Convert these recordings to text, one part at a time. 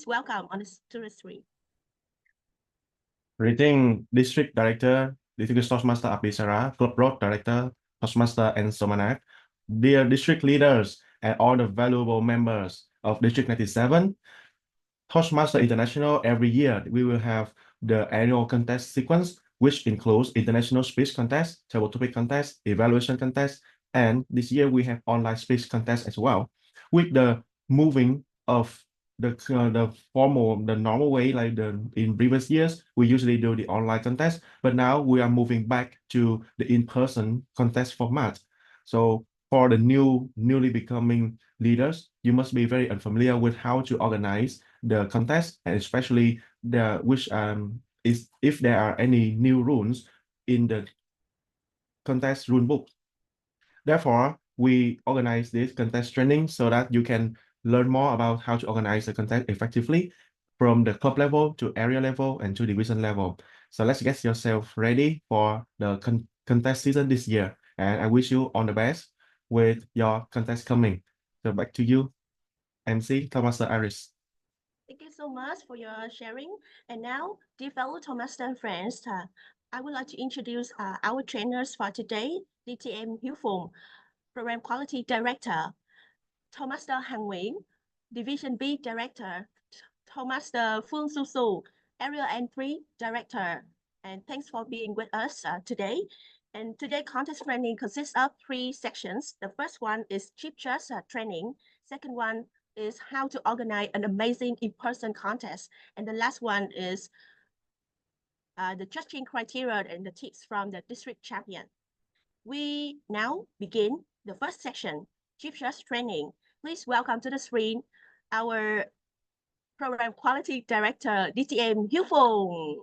welcome to the stream. Greeting District Director, Distinguished Toastmaster Abhisara, Club Road Director, Toastmaster and Somanak, dear district leaders and all the valuable members of District 97, Toastmaster International, every year we will have the annual contest sequence, which includes international speech contest, table topic contest, evaluation contest, and this year we have online speech contest as well. With the moving of the normal way, like in previous years, we usually do the online contest, but now we are moving back to the in-person contest format. So for the newly becoming leaders, you must be very unfamiliar with how to organize the contest, and especially is if there are any new rules in the contest rule book. Therefore, we organize this contest training so that you can learn more about how to organize the contest effectively from the club level to area level and to division level. So let's get yourself ready for the contest season this year. And I wish you all the best with your contest coming. So back to you, MC Thomas Iris. Thank you so much for your sharing. And now, dear fellow Toastmaster and friends, I would like to introduce our trainers for today, DTM Hiếu Phùng, Program Quality Director, Toastmaster Hằng Nguyễn, Division B Director, Toastmaster Phương Su Su, Area N3 Director. And thanks for being with us today. And today contest training consists of 3 sections. The first one is Chief Judge training. Second one is how to organize an amazing in-person contest. And the last one is the judging criteria and the tips from the district champion. We now begin the first section, Chief Judge training. Please welcome to the screen our Program Quality Director, DTM Hiếu Phùng.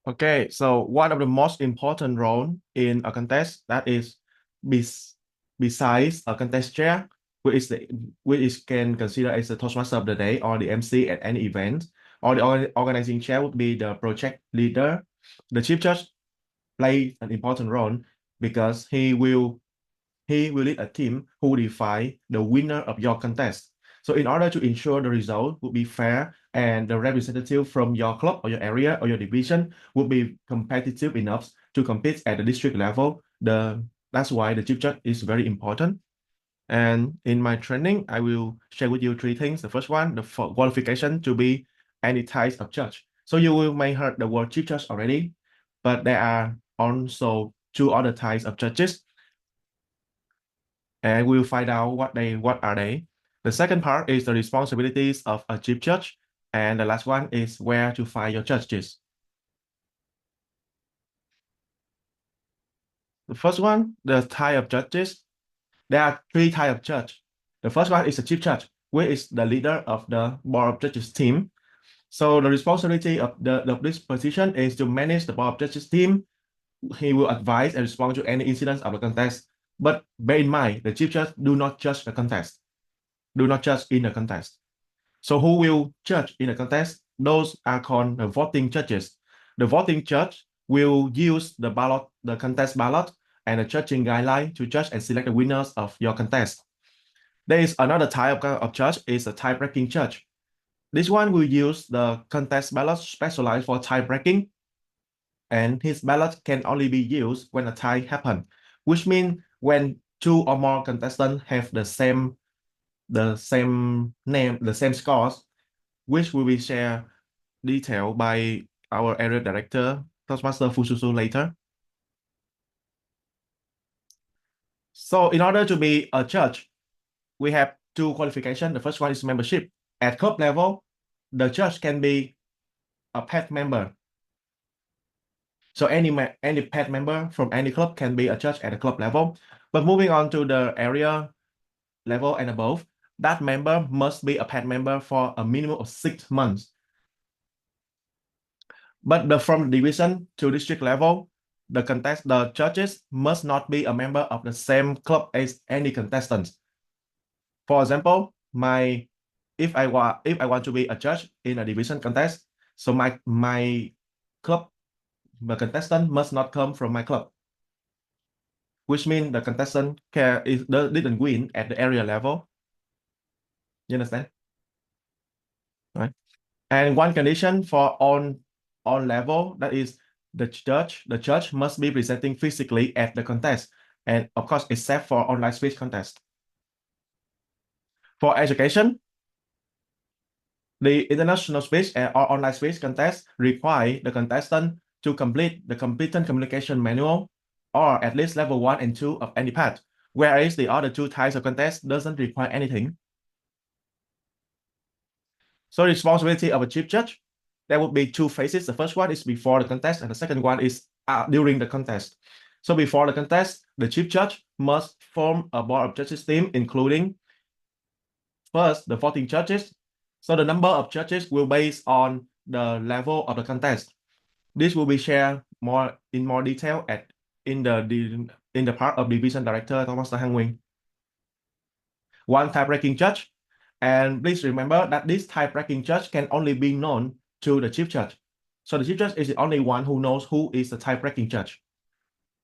Okay, so one of the most important role in a contest that is besides a contest chair, which can consider as the Toastmaster of the day or the MC at any event, or the organizing chair would be the project leader. The chief judge plays an important role because he will lead a team who define the winner of your contest. So in order to ensure the result will be fair and the representative from your club or your area or your division will be competitive enough to compete at the district level, that's why the chief judge is very important. And in my training, I will share with you 3 things. The first one, the qualification to be any type of judge. So you may heard the word chief judge already, but there are also 2 other types of judges, and we'll find out what are they. The second part is the responsibilities of a chief judge, and the last one is where to find your judges. The first one, the type of judges. There are 3 types of judge. The first one is the chief judge, which is the leader of the board of judges team. So the responsibility of this position is to manage the board of judges team. He will advise and respond to any incidents of the contest. But bear in mind, the chief judge do not judge the contest. Do not judge in the contest. So who will judge in the contest? Those are called the voting judges. The voting judge will use the contest ballot and the judging guideline to judge and select the winners of your contest. There is another type of judge, is a tie-breaking judge. This one will use the contest ballot specialized for tie-breaking, and his ballot can only be used when a tie happens, which means when 2 or more contestants have the same name, the same scores, which will be shared detail by our area director, Toastmaster Phương Su Su, later. So in order to be a judge, we have 2 qualifications. The first one is membership. At club level, the judge can be a pet member. So any pet member from any club can be a judge at the club level. But moving on to the area level and above, that member must be a pet member for a minimum of 6 months. But from division to district level, the judges must not be a member of the same club as any contestants. For example, if I want to be a judge in a division contest, so my club, the contestant must not come from my club, which means the contestant didn't win at the area level. You understand? Right. And one condition for on level, that is the judge must be presenting physically at the contest, and of course, except for online speech contest. For education, the international speech or online speech contest require the contestant to complete the competent communication manual or at least level 1 and 2 of any part, whereas the other two types of contest doesn't require anything. So responsibility of a chief judge, there would be two phases. The first one is before the contest, and the second one is during the contest. So before the contest, the chief judge must form a board of judges team, including first the 14 judges. So the number of judges will base on the level of the contest. This will be shared in more detail in the part of division director Thomas Hang Nguyen. One tie-breaking judge. And please remember that this tie-breaking judge can only be known to the chief judge. So the chief judge is the only one who knows who is the tie-breaking judge.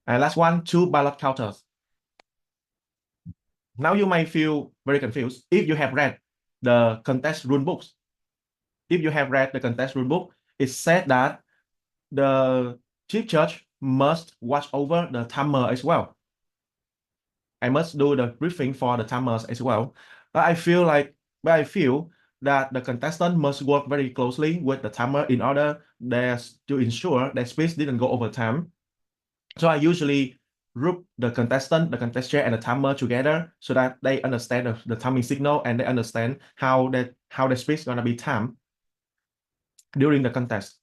And last one, 2 ballot counters. Now you might feel very confused if you have read the contest rule books. If you have read the contest rule book, it said that the chief judge must watch over the timer as well. I must do the briefing for the timers as well. But I feel that the contestant must work very closely with the timer in order to ensure that speech didn't go over time. So I usually group the contestant, the contest chair, and the timer together so that they understand the timing signal and they understand how the speech is gonna be timed during the contest,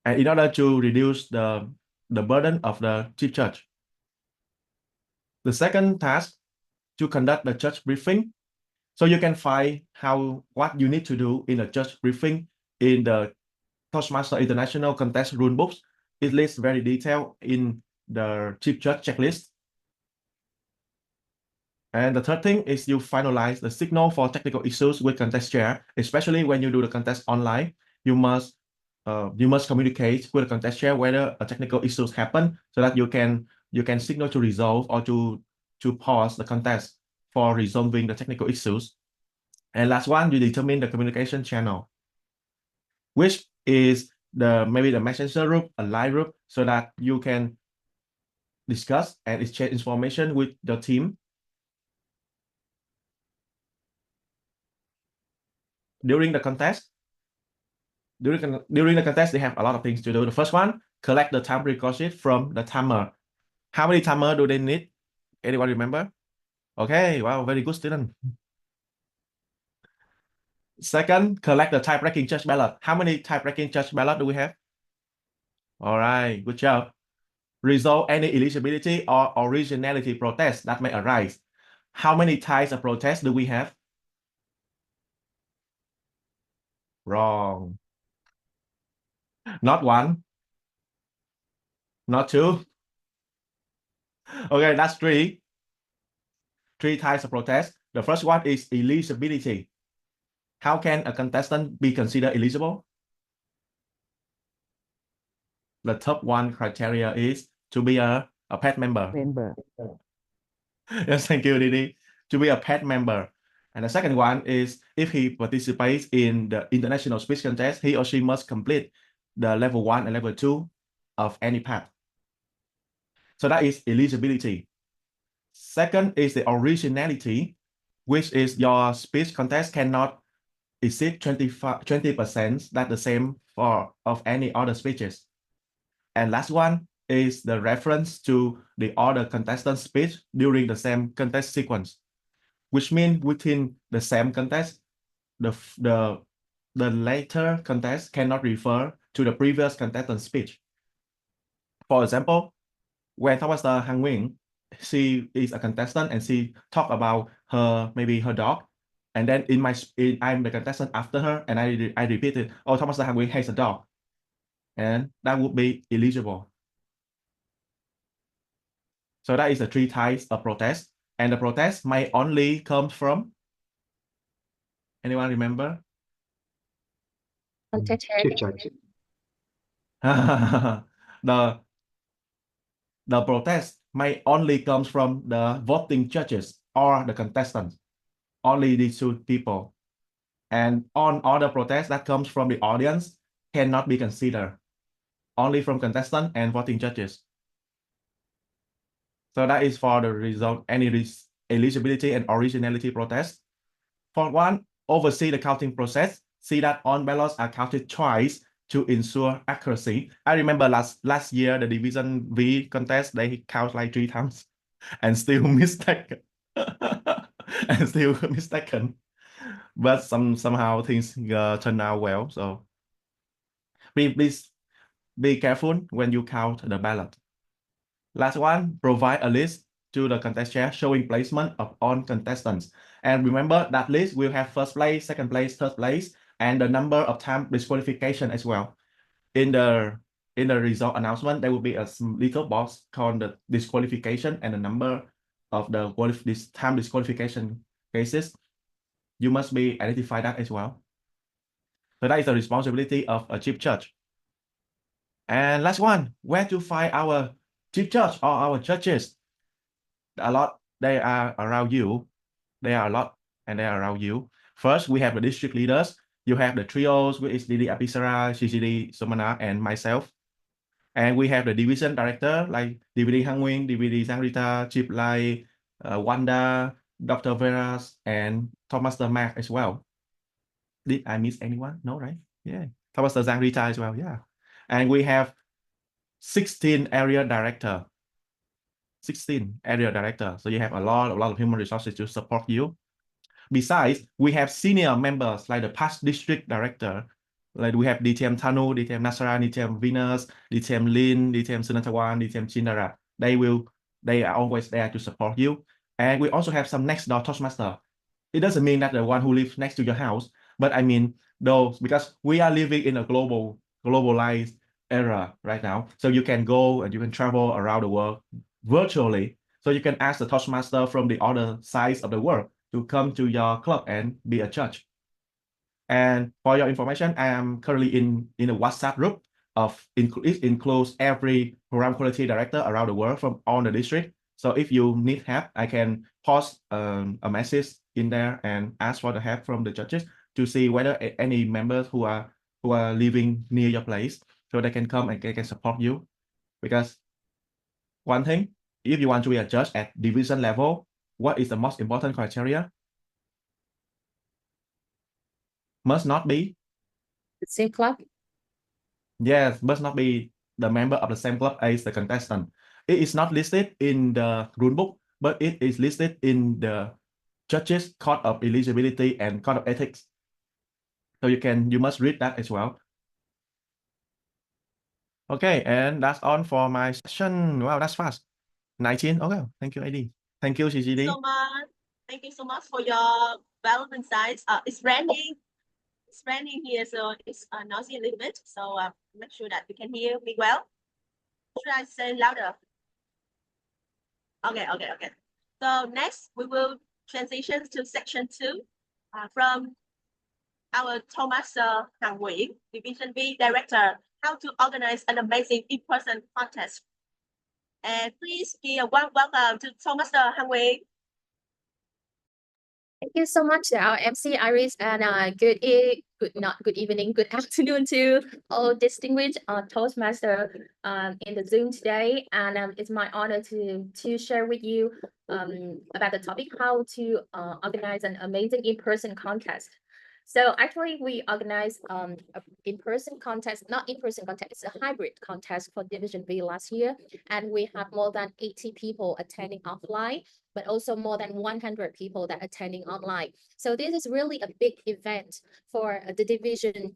and in order to reduce the burden of the chief judge. The second task, to conduct the judge briefing. So you can find what you need to do in a judge briefing in the Toastmaster International Contest Rule Books. It lists very detailed in the chief judge checklist. And the third thing is you finalize the signal for technical issues with contest chair, especially when you do the contest online. You must communicate with the contest chair whether a technical issues happen so that you can signal to resolve or to pause the contest for resolving the technical issues. And last one, you determine the communication channel, which is maybe the messenger group, a live group, so that you can discuss and exchange information with the team. During the contest, they have a lot of things to do. The first one, collect the time record from the timer. How many timer do they need? Anyone remember? Okay, wow, very good student. Second, collect the tie-breaking judge ballot. How many tie-breaking judge ballot do we have? All right, good job. Resolve any eligibility or originality protest that may arise. How many types of protest do we have? Wrong. Not one. Not two. Okay, that's three. Three types of protest. The first one is eligibility. How can a contestant be considered eligible? The top one criteria is to be a PAT member. Yes, thank you, Didi. To be a PAT member. And the second one is if he participates in the international speech contest, he or she must complete the level 1 and level 2 of any PAT. So that is eligibility. Second is the originality, which is your speech contest cannot exceed 20%. That's the same of any other speeches. And last one is the reference to the other contestant speech during the same contest sequence, which means within the same contest, the later contest cannot refer to the previous contestant speech. For example, when Thomaster Hang Nguyen, she is a contestant and she talk about maybe her dog, and then I'm the contestant after her, and I repeated, oh, Thomaster Hang Nguyen has a dog, and that would be eligible. So that is the three types of protest, and the protest may only come from, anyone remember? Chief judge. The protest may only come from the voting judges or the contestants. Only these two people. And on other protests that comes from the audience cannot be considered, only from contestants and voting judges. So that is for the result, any eligibility and originality protest. For one, oversee the counting process, see that all ballots are counted twice to ensure accuracy. I remember last year, the Division V contest, they count like 3 times and still mistaken. And still mistaken. But somehow things turn out well. So please be careful when you count the ballot. Last one, provide a list to the contest chair showing placement of all contestants. And remember that list will have first place, second place, third place, and the number of time disqualification as well. In the result announcement, there will be a little box called the disqualification and the number of the this time disqualification cases. You must be identify that as well. So that is the responsibility of a chief judge. And last one, where to find our chief judge or our judges? A lot, they are around you. There are a lot and they are around you. First, we have the district leaders. You have the trios, which is Didi Abhisara, CCD Somana, and myself. And we have the division director like DVD Hang Nguyen, DVD Giang Rita, Chip Lai, Wanda, Dr. Veras, and Thomas the Mac as well. Did I miss anyone? No, right? Yeah. Thomas the Giang Rita as well. Yeah. And we have 16 area director. 16 area director. So you have a lot of human resources to support you. Besides, we have senior members like the past district director. Like we have DTM Tanu, DTM Nasara, DTM Venus, DTM Lin, DTM Sunatawan, DTM Chindara. They are always there to support you. And we also have some next door Toastmaster. It doesn't mean that the one who lives next to your house, but I mean those, because we are living in a globalized era right now. So you can go and you can travel around the world virtually. So you can ask the Toastmaster from the other sides of the world to come to your club and be a judge. And for your information, I am currently in a WhatsApp group it includes every program quality director around the world from all the district. So if you need help, I can post a message in there and ask for the help from the judges to see whether any members who are living near your place, so they can come and they can support you. Because one thing, if you want to be a judge at division level, what is the most important criteria? Must not be The same club? Yes, must not be the member of the same club as the contestant. It is not listed in the rule book, but it is listed in the judges' code of eligibility and code of ethics. So you must read that as well. Okay, and that's all for my session. Wow, that's fast. 19. Okay, thank you, ID. Thank you, CCD. So much. Thank you so much for your valuable insights. It's raining. It's raining here, so it's noisy a little bit. So make sure that you can hear me well. Should I say louder? Okay. So next we will transition to section 2 from our Toastmaster Hang Nguyen, Division B Director, how to organize an amazing in-person contest. And please give a warm welcome to Toastmaster Hang Nguyen. Thank you so much, our MC Iris, and good evening, good afternoon to all distinguished Toastmaster in the Zoom today. And it's my honor to share with you about the topic how to organize an amazing in-person contest. So actually, we organized an in-person contest, not in-person contest, it's a hybrid contest for Division B last year. And we have more than 80 people attending offline, but also more than 100 people that are attending online. So this is really a big event for the division,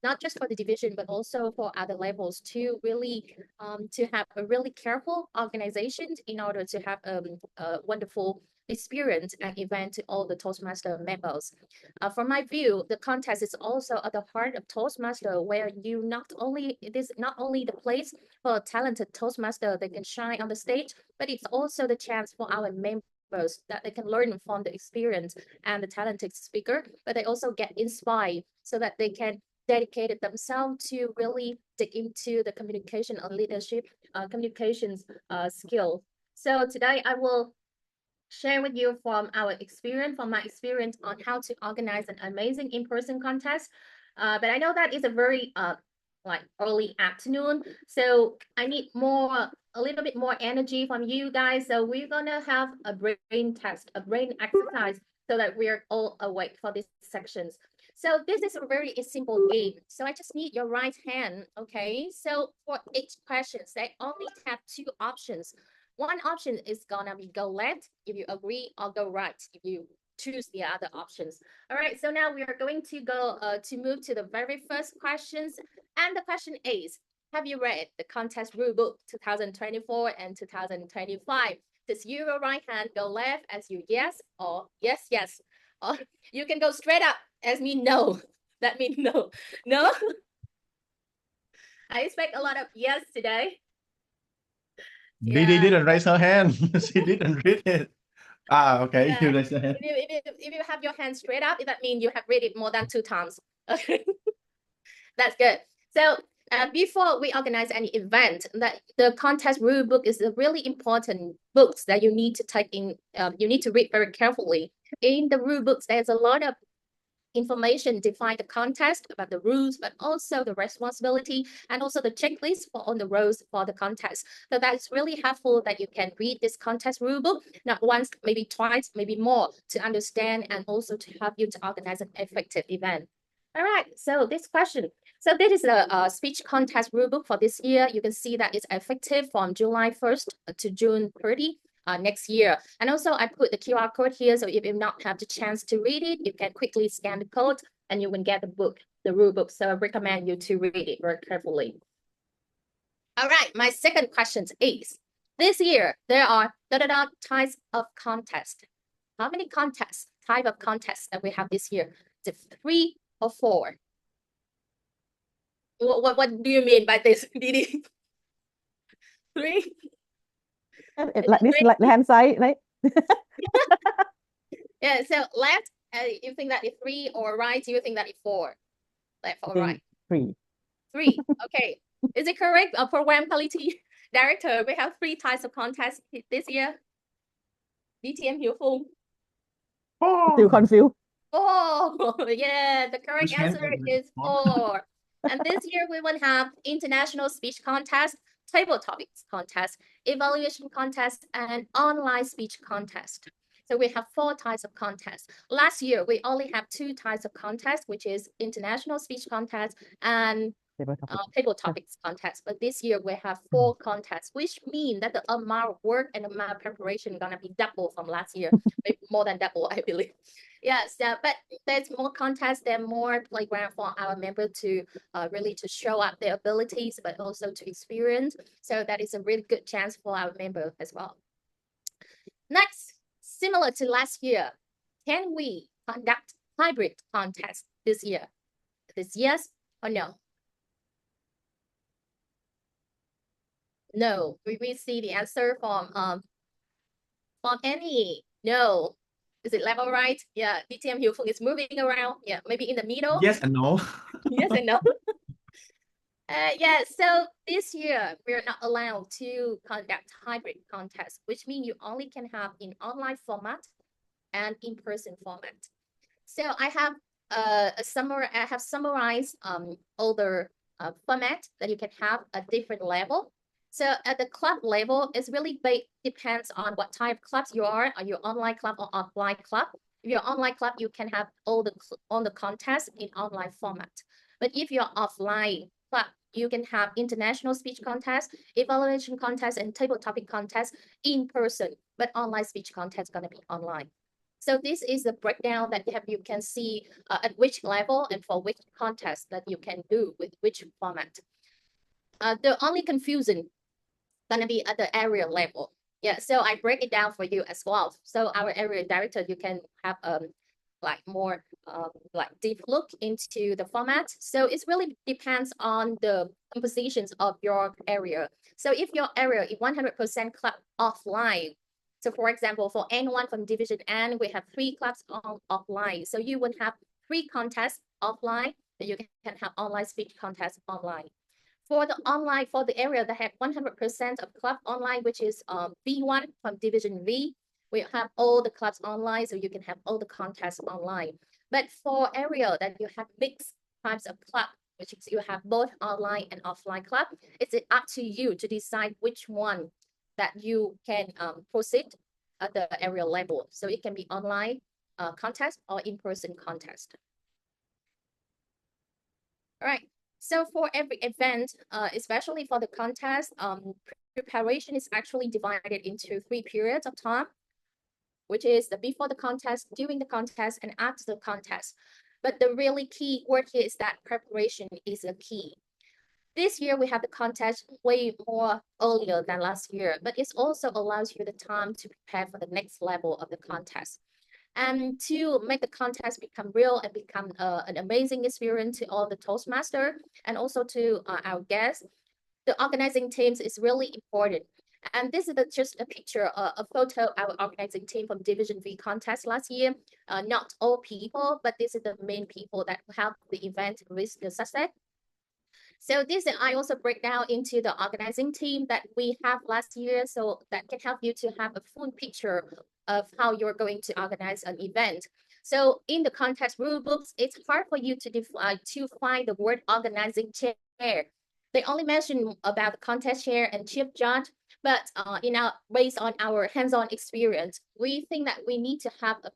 not just for the division, but also for other levels to really to have a really careful organization in order to have a wonderful experience and event to all the Toastmaster members. From my view, the contest is also at the heart of Toastmaster, where it is not only the place for a talented Toastmaster that can shine on the stage, but it's also the chance for our members that they can learn from the experience and the talented speaker, but they also get inspired so that they can dedicate themselves to really dig into the communication and leadership communications skill. So today I will share with you from our experience, from my experience on how to organize an amazing in-person contest. But I know that is a very like early afternoon, so I need a little bit more energy from you guys. So we're gonna have a brain test, a brain exercise, so that we're all awake for these sections. So this is a very simple game. So I just need your right hand, okay? So for each question, they only have two options. One option is gonna be go left if you agree, or go right if you choose the other options. All right, so now we are going to go to move to the very first questions. And the question is, have you read the contest rule book 2024 and 2025? Just use your right hand, go left as you yes, or yes, yes. Or you can go straight up as me no. That means no. No? I expect a lot of yes today. Didi Yeah. didn't raise her hand. She didn't read it. Okay, Yeah. you raise your hand. If you have your hand straight up, that means you have read it more than 2 times. Okay. That's good. So before we organize any event, that the contest rule book is a really important books that you need to take in. You need to read very carefully. In the rule books, there's a lot of information define the contest about the rules, but also the responsibility and also the checklist for all the roles for the contest. So that's really helpful that you can read this contest rule book, not once, maybe twice, maybe more, to understand and also to help you to organize an effective event. All right, so this question. So this is a speech contest rule book for this year. You can see that it's effective from July 1st to June 30. Next year. And also I put the QR code here. So if you not have the chance to read it, you can quickly scan the code and you will get the book, the rule book. So I recommend you to read it very carefully. All right, my second question is, this year there are types of contest. How many type of contests that we have this year? Is it 3 or 4? What do you mean by this, Didi? 3? Like this, like the hand side, right? Yeah, so left, you think that it's 3, or right, you think that it's 4? Left or right? 3. 3, okay. Is it correct? Program quality director, we have 3 types of contests this year. DTM Hiếu Phung. Still confused. Oh, yeah, the correct Which hand answer is is 4. And this year we will have international speech contest, table topics contest, evaluation contest, and online speech contest. So we have 4 types of contests. Last year, we only have 2 types of contests, which is international speech contest and table topics contest. But this year we have 4 contests, which means that the amount of work and amount of preparation gonna be double from last year, maybe more than double, I believe. Yes, but there's more contests and more playground for our member to really to show up their abilities, but also to experience. So that is a really good chance for our member as well. Next, similar to last year, can we conduct hybrid contest this year? Is yes or no? No, we see the answer from Annie. No. Is it level right? Yeah, DTM Hiếu Phung is moving around. Yeah, maybe in the middle. Yes and no. Yes and no. Yeah, so this year we're not allowed to conduct hybrid contests, which means you only can have in online format and in-person format. So I have summarized all the format that you can have at different level. So at the club level, it's really depends on what type of clubs you are you online club or offline club? If you're online club, you can have all the contests in online format. But if you're offline club, you can have international speech contest, evaluation contest, and table topic contest in person. But online speech contest is gonna be online. So this is the breakdown that you can see at which level and for which contest that you can do with which format. The only confusion gonna be at the area level. Yeah, so I break it down for you as well. So our area director, you can have like more like deep look into the format. So it really depends on the compositions of your area. So if your area is 100% club offline, so for example, for N1 from Division N, we have 3 clubs offline. So you would have 3 contests offline, and you can have online speech contests online. For the online, for the area that have 100% of club online, which is V1 from Division V, We have all the clubs online, so you can have all the contests online. But for area that you have mixed types of club, which is you have both online and offline club, it's up to you to decide which one that you can proceed at the area level. So it can be online contest or in-person contest. All right. So for every event, especially for the contest, preparation is actually divided into 3 periods of time, which is the before the contest, during the contest, and after the contest. But the really key word here is that preparation is the key. This year, we have the contest way more earlier than last year, but it also allows you the time to prepare for the next level of the contest. And to make the contest become real and become an amazing experience to all the Toastmasters and also to our guests, the organizing teams is really important. And this is just a picture, a photo of our organizing team from Division V contest last year. Not all people, but this is the main people that helped the event reach the success. So this I also break down into the organizing team that we have last year, so that can help you to have a full picture of how you're going to organize an event. So in the contest rule books, it's hard for you to find the word organizing chair. They only mention about the contest chair and chief judge, but based on our hands-on experience, we think that we need to have a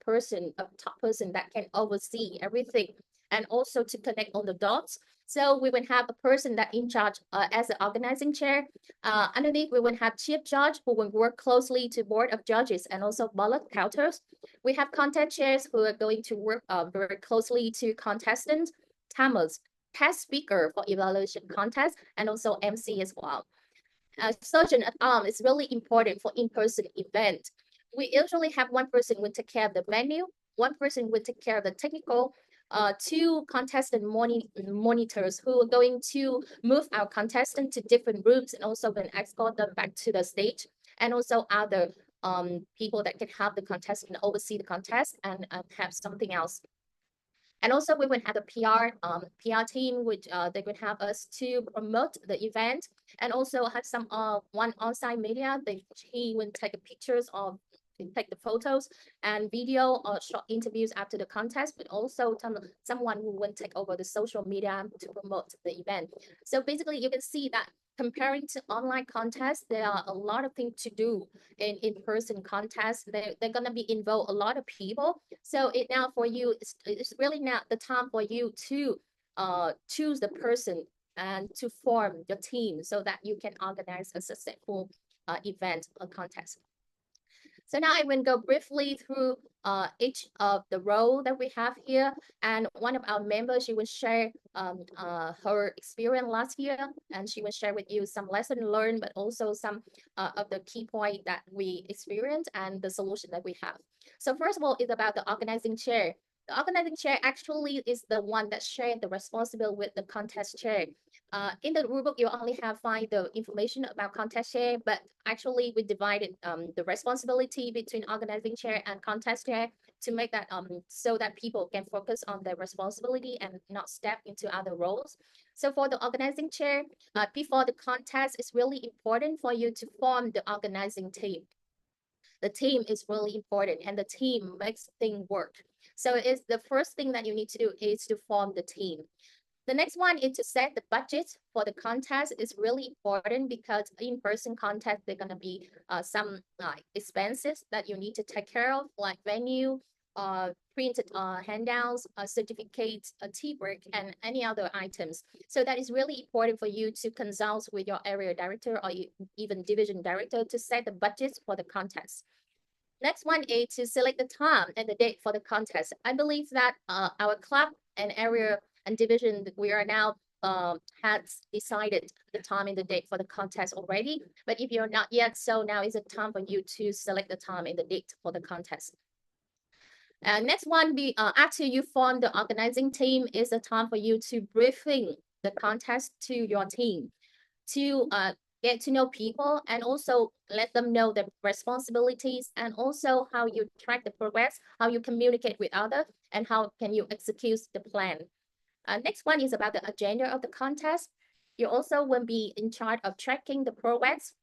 top person that can oversee everything and also to connect all the dots. So we will have a person that in charge as the organizing chair. Underneath, we will have chief judge who will work closely to board of judges and also ballot counters. We have contest chairs who are going to work very closely to contestants, timers, test speaker for evaluation contest, and also MC as well. Sergeant at arms is really important for in-person event. We usually have one person will take care of the venue, one person will take care of the technical, 2 contestant monitors who are going to move our contestant to different rooms and also will escort them back to the stage, and also other people that can help the contestant oversee the contest and have something else. And also we will have a PR team, which they will help us to promote the event, and also have some one on-site media. He will take pictures of, take the photos and video or short interviews after the contest, but also someone who will take over the social media to promote the event. So basically you can see that comparing to online contests, there are a lot of things to do in-person contests. They're going to be involved a lot of people. So it now for you, it's really now the time for you to choose the person and to form your team so that you can organize a successful event or contest. So now I will go briefly through each of the role that we have here. And one of our members, she will share her experience last year, and she will share with you some lesson learned, but also some of the key point that we experienced and the solution that we have. So first of all, it's about the organizing chair. The organizing chair actually is the one that shared the responsibility with the contest chair. In the rulebook, you only have find the information about contest chair, but actually we divided the responsibility between organizing chair and contest chair to make that so that people can focus on their responsibility and not step into other roles. So for the organizing chair, before the contest, it's really important for you to form the organizing team. The team is really important, and the team makes things work. So it's the first thing that you need to do is to form the team. The next one is to set the budget for the contest. Is really important because in-person contest, they're going to be some expenses that you need to take care of, like venue, printed handouts, certificates, a tea break, and any other items. So that is really important for you to consult with your area director or even division director to set the budget for the contest. Next one is to select the time and the date for the contest. I believe that our club and area and division that we are now has decided the time and the date for the contest already. But if you're not yet, so now is a time for you to select the time and the date for the contest. Next one, after you form the organizing team, is a time for you to briefing the contest to your team, to get to know people and also let them know the responsibilities and also how you track the progress, how you communicate with others, and how can you execute the plan. Next one is about the agenda of the contest. You also will be in charge of tracking the progress.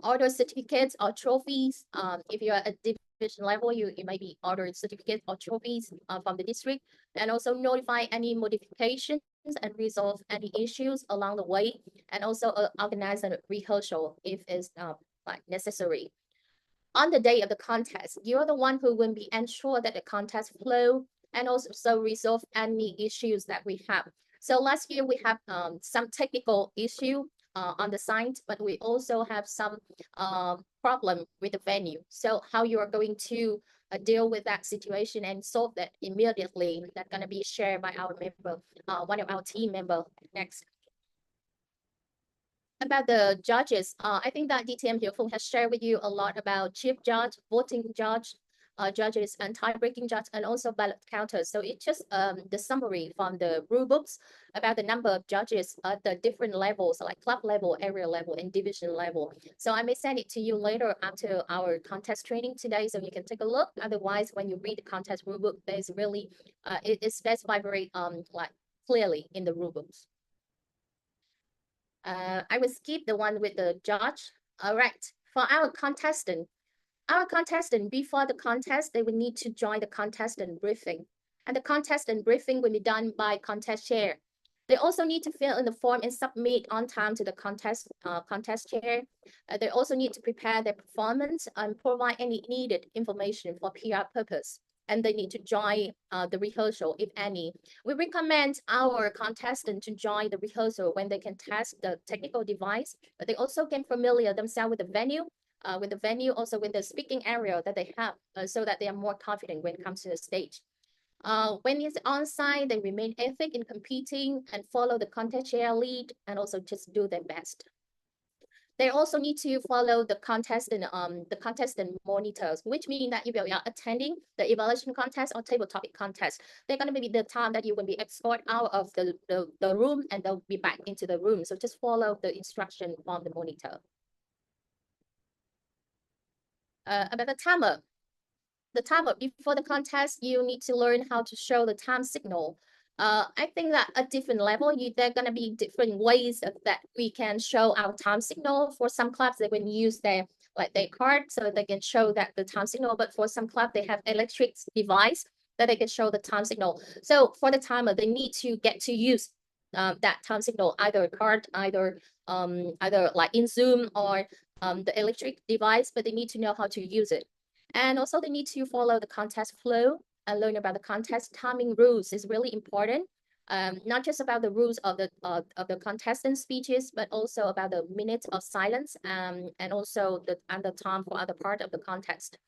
order certificates or trophies. If you're at division level, you maybe order certificates or trophies from the district, and also notify any modifications and resolve any issues along the way, and also organize a rehearsal if it's like necessary. On the day of the contest, you're the one who will be ensure that the contest flow and also resolve any issues that we have. So last year we have some technical issue on the site, but we also have some problem with the venue. So how you are going to deal with that situation and solve that immediately, that's going to be shared by our member, one of our team member next. About the judges, I think that DTM Hieu Phong has shared with you a lot about chief judge, voting judge, judges, and tie-breaking judge, and also ballot counters. So it's just the summary from the rule books about the number of judges at the different levels, like club level, area level, and division level. So I may send it to you later after our contest training today, so you can take a look. Otherwise, when you read the contest rule book, there's really it is specified very like clearly in the rule books. I will skip the one with the judge. All right, for our contestant before the contest, they will need to join the contestant briefing. And the contestant briefing will be done by contest chair. They also need to fill in the form and submit on time to the contest chair. They also need to prepare their performance and provide any needed information for PR purpose. And they need to join the rehearsal, if any. We recommend our contestant to join the rehearsal when they can test the technical device, but they also can familiar themselves with the venue, also with the speaking area that they have, so that they are more confident when it comes to the stage. When it's on site, they remain ethic in competing and follow the contest chair lead, and also just do their best. They also need to follow the contestant monitors, which means that if you are attending the evaluation contest or table topic contest, they're going to be the time that you will be escorted out of the room and they'll be back into the room. So just follow the instruction from the monitor. About the timer. The timer before the contest, you need to learn how to show the time signal. I think that at different level, there are going to be different ways that we can show our time signal. For some clubs, they will use their card so they can show that the time signal. But for some clubs, they have electric device that they can show the time signal. So for the timer, they need to get to use that time signal, either card, either like in Zoom or the electric device, but they need to know how to use it. And also they need to follow the contest flow and learn about the contest timing rules is really important. Not just about the rules of the contestant speeches, but also about the minutes of silence and also the time for other part of the contest.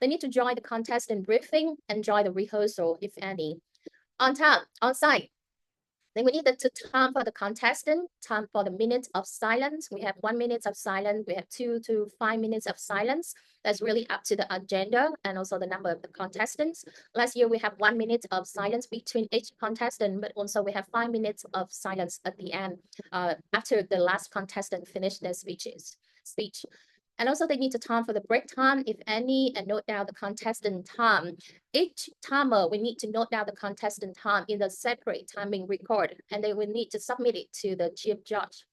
They need to join the contestant briefing and join the rehearsal, if any. On time, on site, then we need the time for the contestant, time for the minute of silence. We have 1 minute of silence. We have 2 to 5 minutes of silence. That's really up to the agenda and also the number of the contestants. Last year, we have 1 minute of silence between each contestant, but also we have 5 minutes of silence at the end after the last contestant finished their speech. And also they need the time for the break time, if any, and note down the contestant time. Each timer, we need to note down the contestant time in the separate timing record, and they will need to submit it to the chief judge.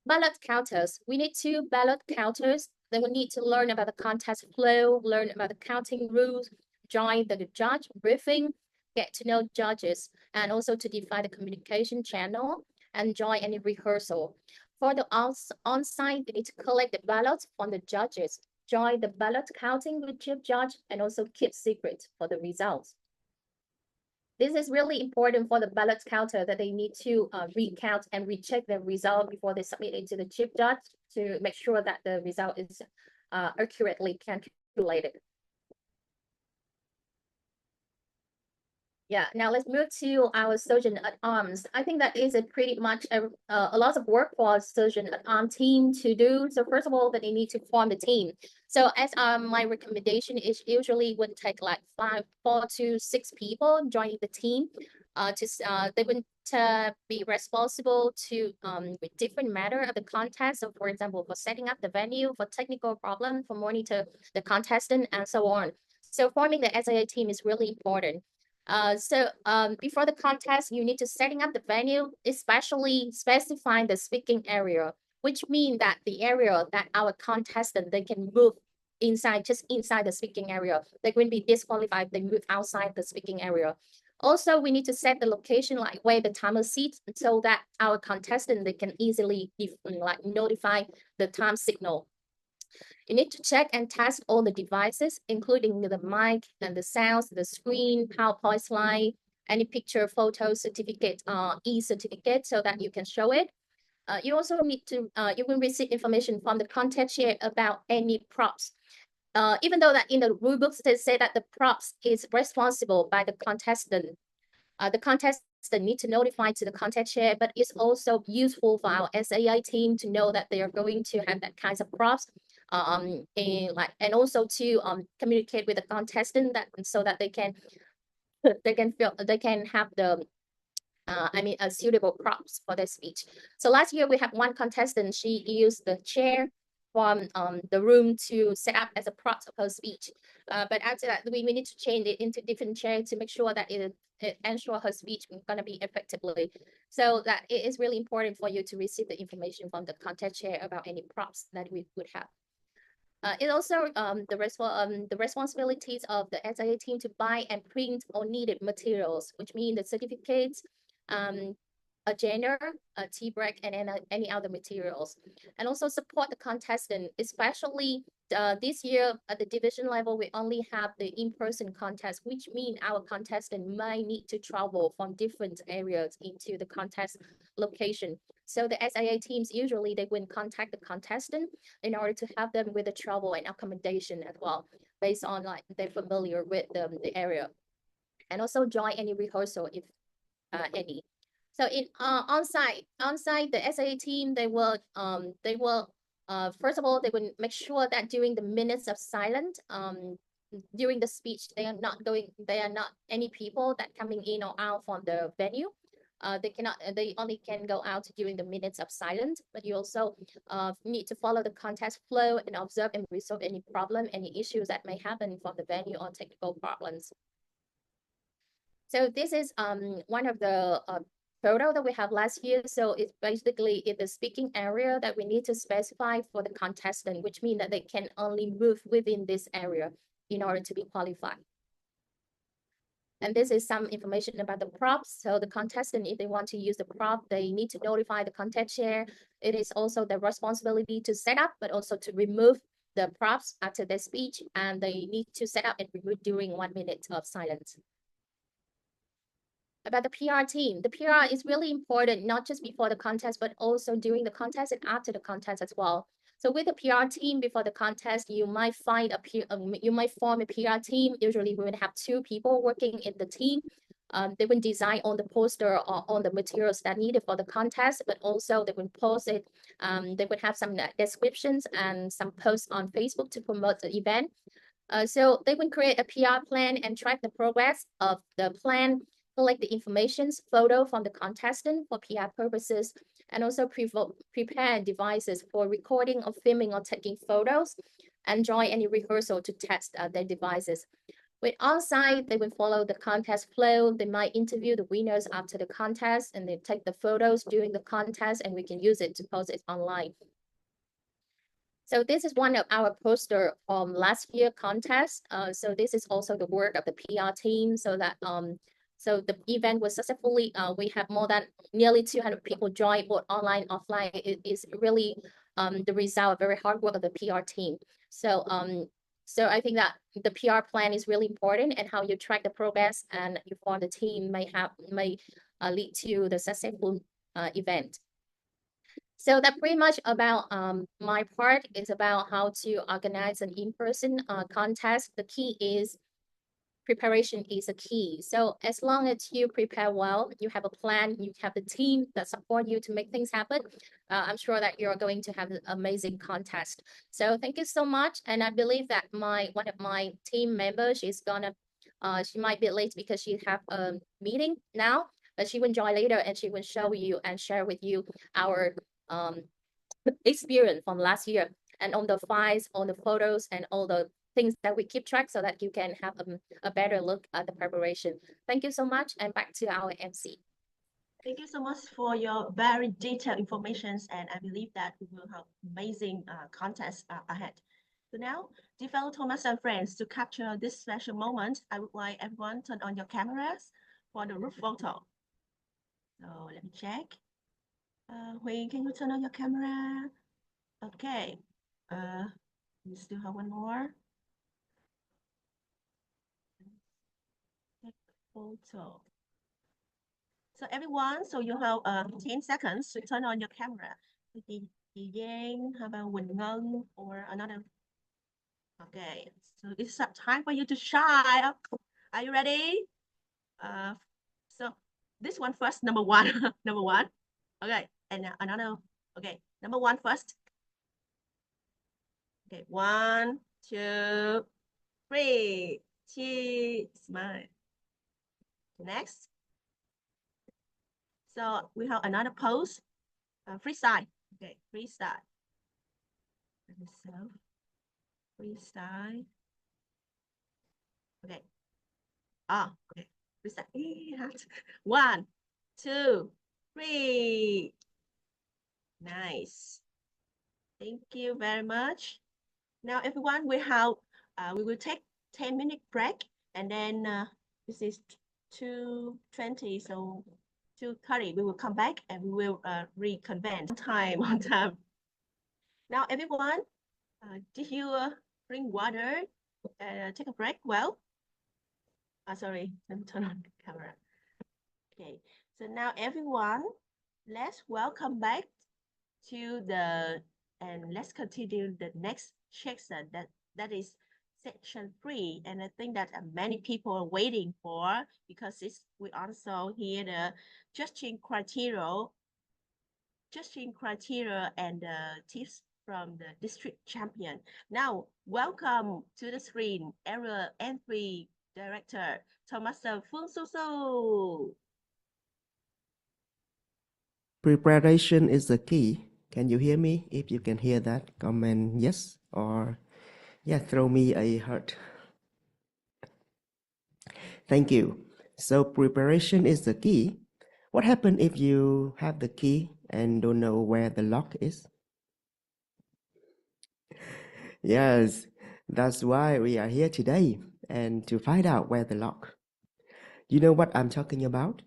Ballot counters. We need 2 ballot counters. They will need to learn about the contest flow, learn about the counting rules, join the judge briefing, get to know judges, and also to define the communication channel and join any rehearsal. For the on-site, they need to collect the ballots from the judges, join the ballot counting with chief judge, and also keep secret for the results. This is really important for the ballot counter that they need to recount and recheck the result before they submit it to the chief judge to make sure that the result is accurately calculated. Yeah, now let's move to our Sergeant at Arms. I think that is a pretty much a lot of work for Sergeant at Arms team to do. So first of all, that they need to form the team. So as my recommendation is usually would take like 4 to 6 people joining the team. They would be responsible to with different matter of the contest. So for example, for setting up the venue, for technical problem, for monitor the contestant, and so on. So forming the SIA team is really important. Before the contest, you need to setting up the venue, especially specifying the speaking area, which means that the area that our contestant they can move inside, just inside the speaking area. They will be disqualified if they move outside the speaking area. Also, we need to set the location like where the timer sits so that our contestant they can easily like notify the time signal. You need to check and test all the devices, including the mic and the sounds, the screen, PowerPoint slide, any picture, photo, certificate, e-certificate, so that you can show it. You also need to, you will receive information from the content share about any props. Even though that in the rule books, they say that the props is responsible by the contestant. The contestant need to notify to the content share, but it's also useful for our SAI team to know that they are going to have that kinds of props. And also to communicate with the contestant that so that they can have the suitable props for their speech. So last year we have one contestant. She used the chair from the room to set up as a prop of her speech. But after that, we need to change it into different chairs to make sure that it ensure her speech is going to be effectively. So that it is really important for you to receive the information from the content chair about any props that we would have. It also the responsibilities of the SIA team to buy and print all needed materials, which mean the certificates, agenda, tea break, and any other materials, and also support the contestant, especially this year at the division level, we only have the in-person contest, which means our contestant might need to travel from different areas into the contest location. So the SIA teams usually they will contact the contestant in order to help them with the travel and accommodation as well, based on like they're familiar with the area, and also join any rehearsal if any. So in on-site, the SIA team they will first of all they will make sure that during the minutes of silence during the speech they are not any people that coming in or out from the venue. They only can go out during the minutes of silence, but you also need to follow the contest flow and observe and resolve any problem, any issues that may happen from the venue or technical problems. So this is one of the photo that we have last year. So it's basically in the speaking area that we need to specify for the contestant, which means that they can only move within this area in order to be qualified. And this is some information about the props. So the contestant, if they want to use the prop, they need to notify the content share. It is also their responsibility to set up, but also to remove the props after their speech. And they need to set up and remove during 1 minute of silence. About the PR team, the PR is really important, not just before the contest, but also during the contest and after the contest as well. So with the PR team before the contest, you might form a PR team. Usually we would have 2 people working in the team. They will design on the poster or on the materials that needed for the contest, but also they will post it. They would have some descriptions and some posts on Facebook to promote the event. So they will create a PR plan and track the progress of the plan, collect the information, photo from the contestant for PR purposes, and also prepare devices for recording or filming or taking photos, and join any rehearsal to test their devices. With on-site, they will follow the contest flow. They might interview the winners after the contest, and they take the photos during the contest, and we can use it to post it online. So this is one of our poster from last year contest. So this is also the work of the PR team, so that so the event was successfully, we have more than nearly 200 people join, both online, offline. It is really the result of very hard work of the PR team. So so I think that the PR plan is really important, and how you track the progress and you form the team may lead to the successful event. So that pretty much about my part is about how to organize an in-person contest. The key is preparation is a key. So as long as you prepare well, you have a plan, you have the team that support you to make things happen, I'm sure that you're going to have an amazing contest. So thank you so much. And I believe that one of my team members, she might be late because she have a meeting now, but she will join later and she will show you and share with you our experience from last year, and on the files, on the photos, and all the things that we keep track so that you can have a better look at the preparation. Thank you so much, and back to our MC. Thank you so much for your very detailed information, and I believe that we will have amazing contests ahead. So now, dear fellow Thomas and friends, to capture this special moment, I would like everyone turn on your cameras for the group photo. So let me check. Huy, can you turn on your camera? Okay. We still have one more. Take photo. So everyone, so you have 10 seconds to turn on your camera. Chị Giang, how about Quỳnh Ngân or another? Okay, so it's time for you to shine up. Are you ready? So this one first, number one, number one. Okay, and another. Okay, number one first. Okay, 1, 2, 3. Cheese, smile. Next. So we have another pose, freestyle. Okay, freestyle. So freestyle. Okay. Okay. Freestyle. 1, 2, 3. Nice. Thank you very much. Now, everyone, we will take 10-minute break, and then this is 2:20, so 2:30 we will come back and we will reconvene on time. Now, everyone, did you bring water? Take a break? Well, sorry, let me turn on the camera. Okay, so now everyone, let's welcome back to and let's continue the next section that is section 3, and I think that many people are waiting for, because we also hear the judging criteria and tips from the district champion. Now, welcome to the screen, Area Entry Director, Toastmaster Phương Su Su. Preparation is the key. Can you hear me? If you can hear that, comment yes, or yeah, throw me a heart. Thank you. So preparation is the key. What happens if you have the key and don't know where the lock is? Yes, that's why we are here today, and to find out where the lock. You know what I'm talking about?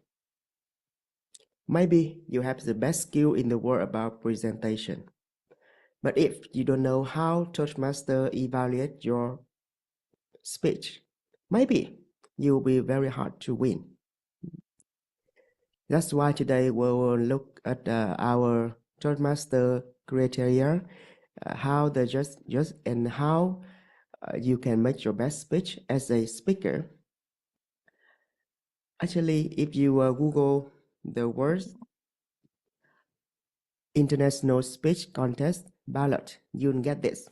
Maybe you have the best skill in the world about presentation. But if you don't know how Toastmaster evaluate your speech, maybe you'll be very hard to win. That's why today we will look at our Toastmaster criteria, how the just and how you can make your best speech as a speaker. Actually, if you Google the words International Speech Contest ballot, you'll get this.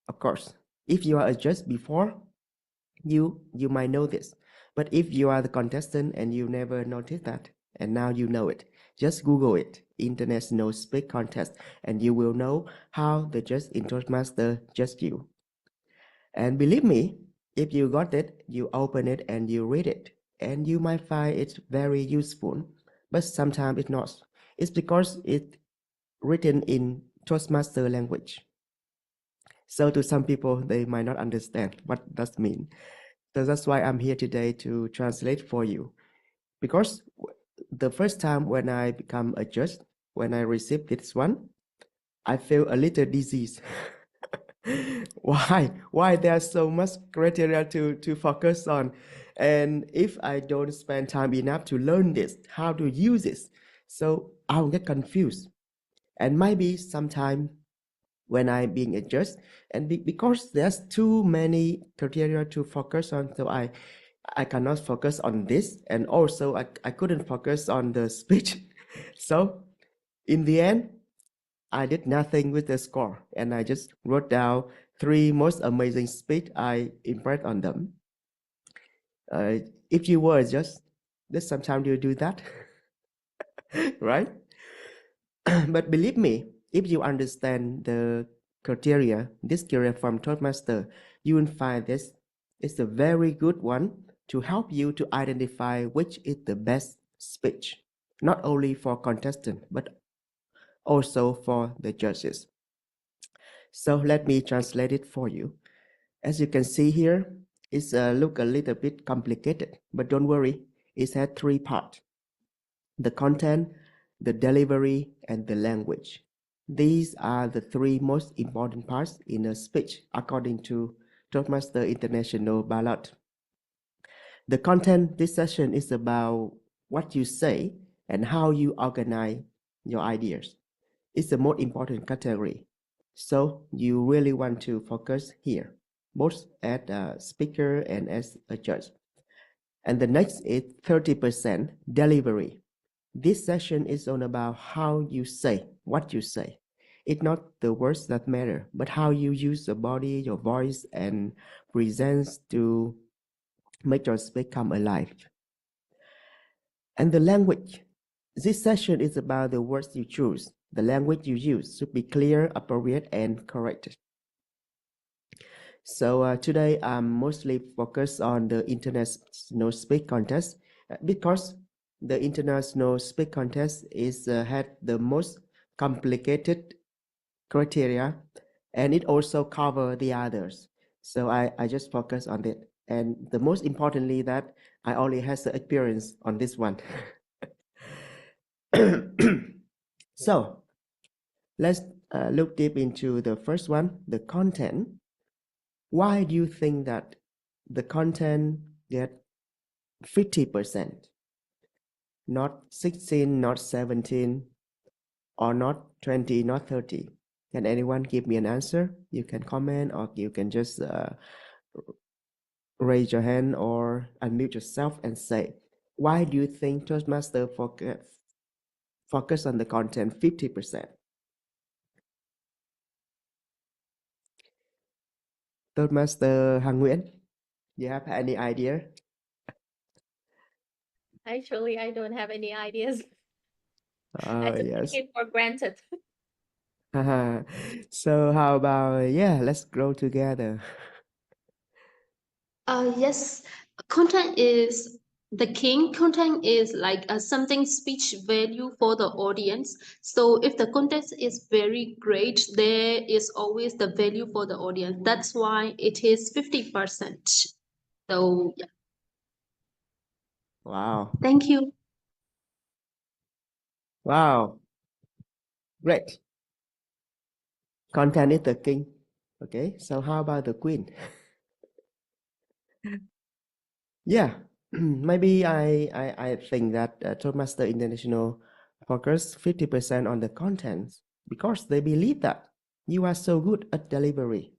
Of course, if you are a judge before, you might know this. But if you are the contestant and you never noticed that, and now you know it, just Google it, International Speech Contest, and you will know how the judge in Toastmaster judge you. And believe me, if you got it, you open it and you read it, and you might find it very useful. But sometimes it's not. It's because it's written in Toastmaster language. So to some people, they might not understand what that means. So that's why I'm here today to translate for you. Because the first time when I become a judge, when I received this one, I feel a little disease. Why there's so much criteria to focus on? And if I don't spend time enough to learn this, how to use this, so I'll get confused. And maybe sometime when I'm being a judge, and because there's too many criteria to focus on, so I cannot focus on this, and also I couldn't focus on the speech. So in the end, I did nothing with the score, and I just wrote down 3 most amazing speech I impressed on them. If you were a judge, this sometimes you do that, right? But believe me, if you understand the criteria, this criteria from Toastmaster, you will find this is a very good one to help you to identify which is the best speech, not only for contestant, but also for the judges. So let me translate it for you. As you can see here, it's look a little bit complicated, but don't worry, it has three parts: the content, the delivery, and the language. These are the three most important parts in a speech according to Toastmaster International Ballot. The content this session is about what you say and how you organize your ideas. It's the most important category. So you really want to focus here, both as a speaker and as a judge. And the next is 30% delivery. This session is all about how you say what you say. It's not the words that matter, but how you use your body, your voice, and presence to make your speech come alive. And the language. This session is about the words you choose. The language you use should be clear, appropriate, and correct. So today I'm mostly focused on the International Speak Contest because the International Speak Contest is had the most complicated criteria, and it also cover the others. So I just focus on it, and the most importantly that I only has the experience on this one. So let's look deep into the first one, the content. Why do you think that the content get 50%, not 16, not 17, or not 20, not 30? Can anyone give me an answer? You can comment, or you can just raise your hand or unmute yourself and say, why do you think Toastmaster focus on the content 50%? Toastmaster Hằng Nguyễn, you have any idea? Actually, I don't have any ideas. I just Yes. take it for granted. So how about, yeah, let's grow together. Yes, content is the king. Content is like something speech value for the audience. So if the content is very great, there is always the value for the audience. That's why it is 50%. So yeah, Wow. thank you. Wow. Great. Content is the king. Okay, so how about the queen? Yeah, maybe I think that Toastmaster International focus 50% on the contents because they believe that you are so good at delivery.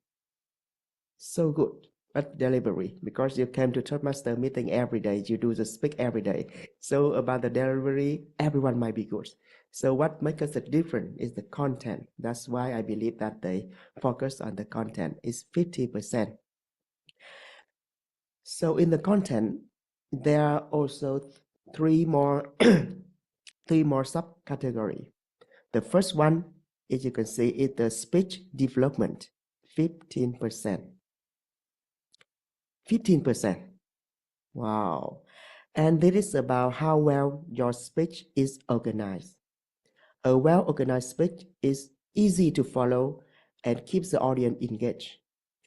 So good at delivery because you came to Toastmaster meeting every day, you do the speak every day. So about the delivery, everyone might be good. So what makes us different is the content. That's why I believe that they focus on the content is 50%. So in the content, there are also three more subcategory. The first one, as you can see, is the speech development, 15%. 15%. Wow. And this is about how well your speech is organized. A well-organized speech is easy to follow and keeps the audience engaged.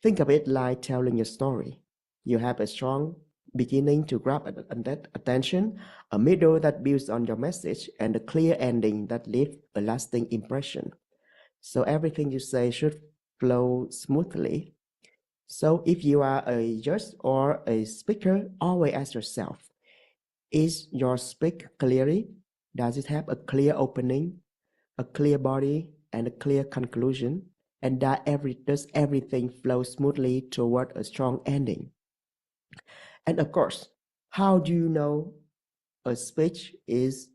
Think of it like telling a story. You have a strong beginning to grab attention, a middle that builds on your message, and a clear ending that leaves a lasting impression. So everything you say should flow smoothly. So if you are a judge or a speaker, always ask yourself, is your speech clearly? Does it have a clear opening, a clear body, and a clear conclusion? And does everything flow smoothly toward a strong ending? And of course, how do you know a speech is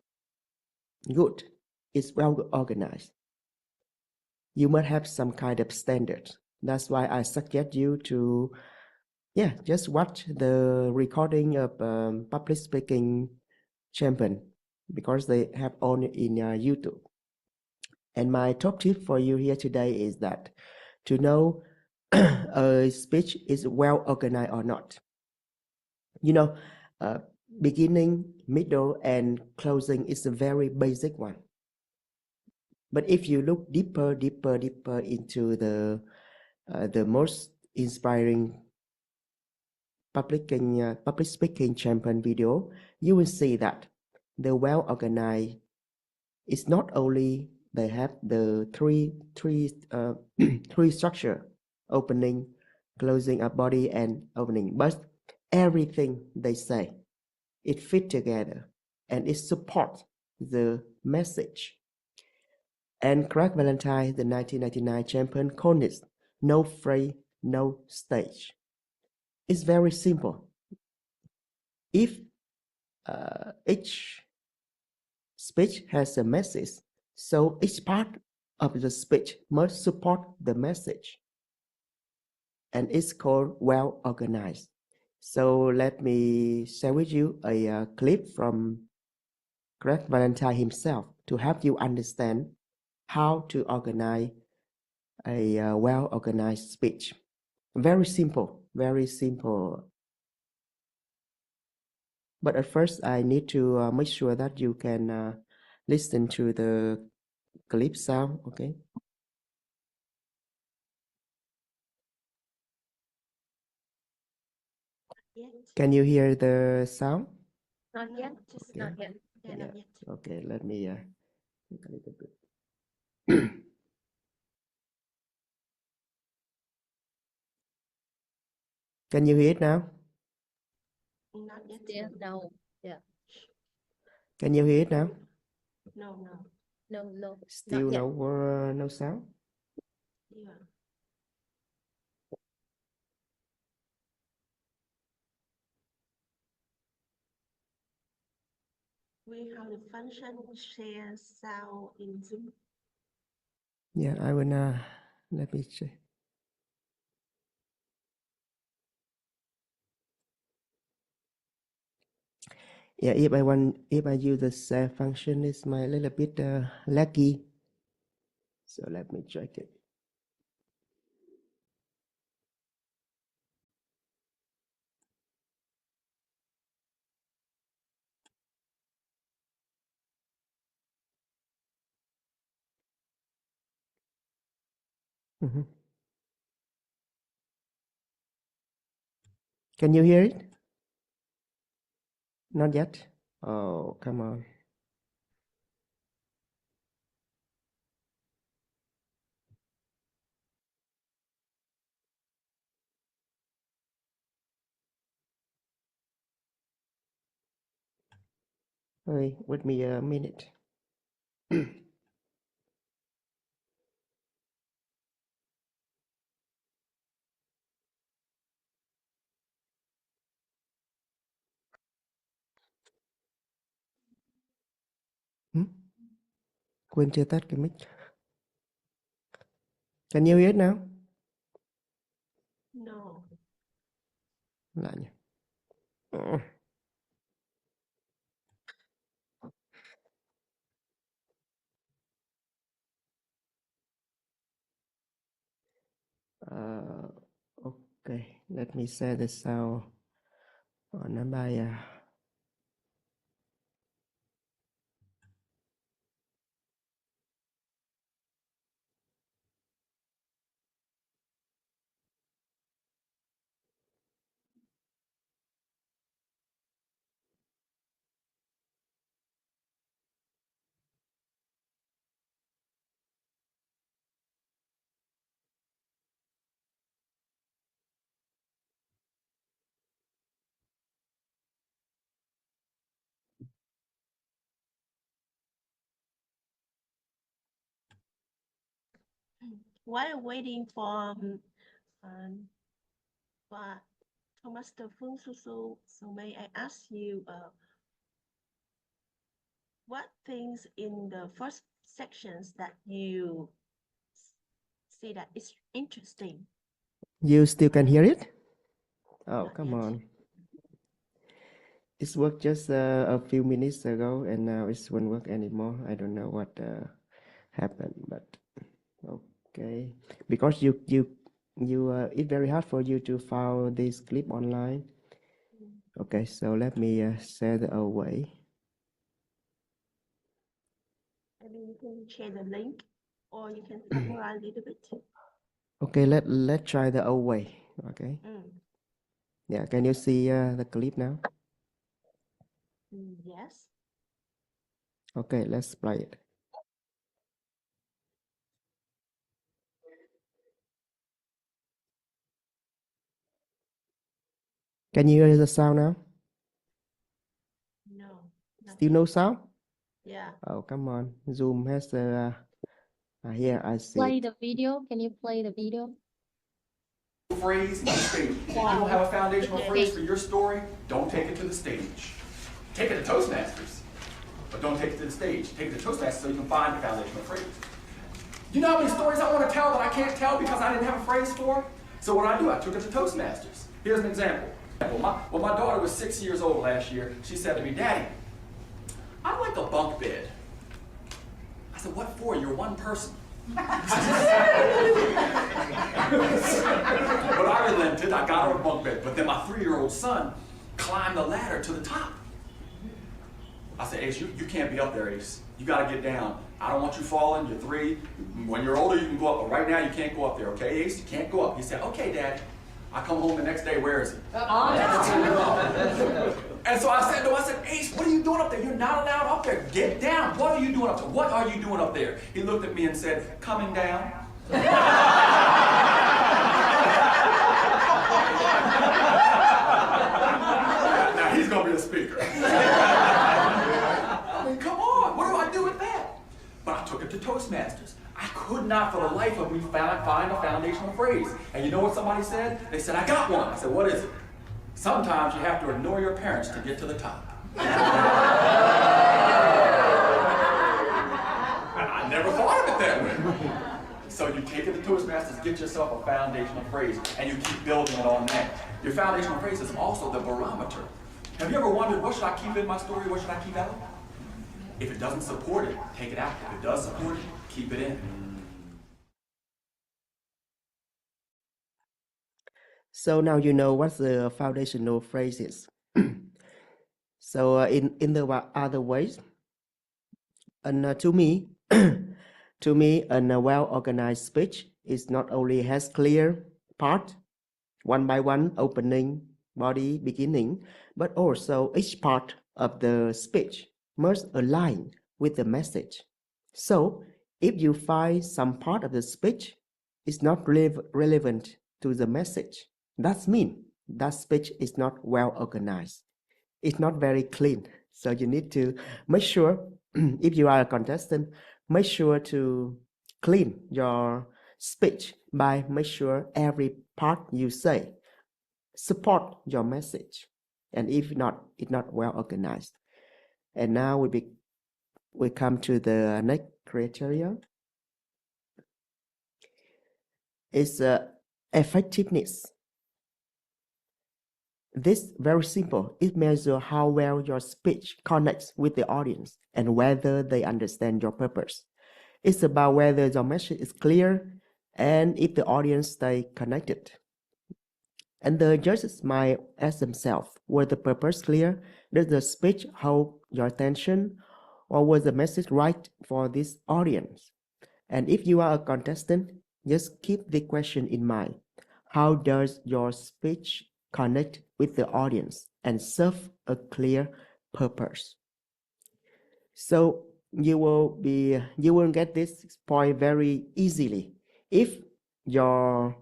good, is well organized? You must have some kind of standard. That's why I suggest you to, just watch the recording of public speaking champion because they have on in YouTube. And my top tip for you here today is that to know a speech is well organized or not. You know, beginning, middle, and closing is a very basic one. But if you look deeper into the most inspiring public speaking champion video, you will see that the well organized is not only they have the three three structure: opening, closing a body, and opening, but everything they say it fit together and it supports the message. And Craig Valentine, the 1999 champion, called it no phrase, no stage. It's very simple. If each speech has a message, so each part of the speech must support the message. And it's called well organized. So let me share with you a clip from Craig Valentine himself to help you understand how to organize a well-organized speech. Very simple, very simple. But at first, I need to make sure that you can listen to the clip sound, okay? Yet. Can you hear the sound? Not No, yet. just Not yet. yeah, not yet. Okay, let me think a little bit. Can you hear it now? Not yet. Still no. Yeah. Can you hear it now? No, no. No. Still yet. no sound? Yeah. We have the function share sound in Zoom. Yeah, I will let me check. Yeah, if I use the share function, it's my little bit laggy. So let me check it. Mhm. Can you hear it? Not yet. Oh, come on. Wait me a minute. Hmm? Quên chưa tắt cái mic. Can you hear it now? No. Lại nhỉ. Ờ. Okay, let me set the sound on by While waiting for Thomas the Phương so may I ask you what things in the first sections that you see that is interesting? You still can hear it? Oh, Not come yet. on. It's worked just a few minutes ago and now it won't work anymore. I don't know what happened, but Okay, because it's very hard for you to find this clip online. Okay, so let me send away. Maybe you can share the link or you can summarize a little bit. Okay, let's try the away. Okay, yeah, can you see the clip now? Yes. Okay, let's play it. Can you hear the sound now? No. Still no sound? Yeah. Oh, come on. Zoom has the here I see. Play it. the video. Can you play the video? Phrase and stage. You don't have a foundational Okay. phrase for your story, don't take it to the stage. Take it to Toastmasters, but don't take it to the stage. Take it to Toastmasters so you can find the foundational phrase. You know how many stories I want to tell that I can't tell because I didn't have a phrase for? So what I took it to Toastmasters. Here's an example. When my daughter was 6 years old last year, she said to me, "Daddy, I'd like a bunk bed." I said, "What for? You're one person." But I relented. I got her a bunk bed. But then my 3-year-old son climbed the ladder to the top. I said, "Ace, you can't be up there, Ace. You got to get down. I don't want you falling. You're 3. When you're older, you can go up. But right now, you can't go up there, okay, Ace? You can't go up." He said, "Okay, Daddy." I come home the next day. Where is he? And so I said to him, "Ace, what are you doing up there? You're not allowed up there. Get down. What are you doing up there? What are you doing up there?" He looked at me and said, "Coming down." Now he's going to be a speaker. I mean, come on. What do I do with that? But I took it to Toastmasters. I could not for the life of me find a foundational phrase. And you know what somebody said? They said, "I got one." I said, "What is it?" "Sometimes you have to ignore your parents to get to the top." I never thought of it that way. So you take it to Toastmasters, get yourself a foundational phrase, and you keep building it on that. Your foundational phrase is also the barometer. Have you ever wondered, what should I keep in my story, what should I keep out? If it doesn't support it, take it out. If it does support it, keep it in. So now you know what the foundational phrase is. So in the other ways, and to me, to me, a well-organized speech is not only has clear part, one by one, opening, body, beginning, but also each part of the speech must align with the message. So if you find some part of the speech is not relevant to the message, that means that speech is not well organized. It's not very clean. So you need to make sure, if you are a contestant, make sure to clean your speech by make sure every part you say support your message. And if not, it's not well organized. And now we come to the next criteria. It's effectiveness. This very simple. It measures how well your speech connects with the audience and whether they understand your purpose. It's about whether your message is clear and if the audience stay connected. And the judges might ask themselves, was the purpose clear? Does the speech hold your attention? Or was the message right for this audience? And if you are a contestant, just keep the question in mind. How does your speech connect with the audience and serve a clear purpose? So you will get this point very easily if your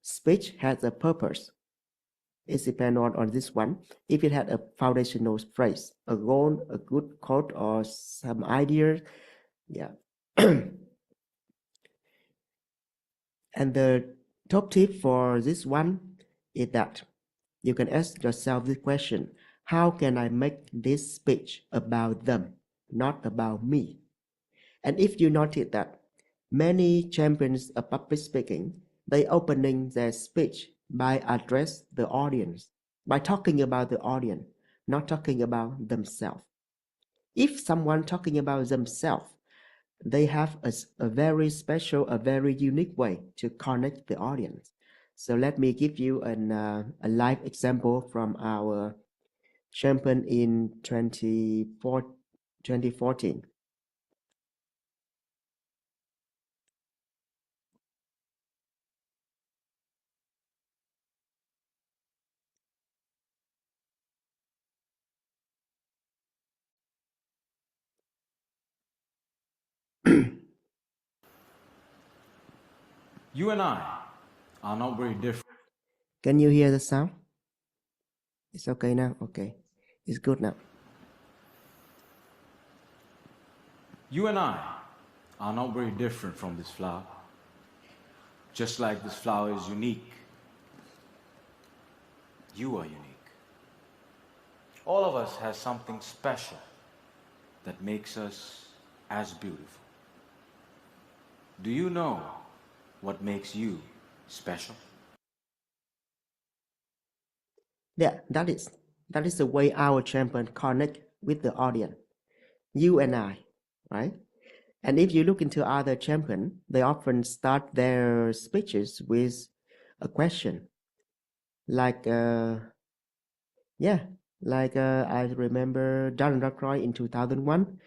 speech has a purpose. It depends on this one. If it had a foundational phrase, a goal, a good quote, or some idea, yeah. And the top tip for this one is that you can ask yourself this question: how can I make this speech about them, not about me? And if you notice that many champions of public speaking, they opening their speech by address the audience, by talking about the audience, not talking about themselves. If someone talking about themselves, they have a very special, a very unique way to connect the audience. So let me give you a live example from our champion in 2014. You and I are not very different. Can you hear the sound? It's okay now? Okay. It's good now. You and I are not very different from this flower. Just like this flower is unique, you are unique. All of us has something special that makes us as beautiful. Do you know what makes you special? Yeah, that is the way our champion connect with the audience. You and I, right? And if you look into other champion, they often start their speeches with a question. Like I remember Darren Rockroy in 2001.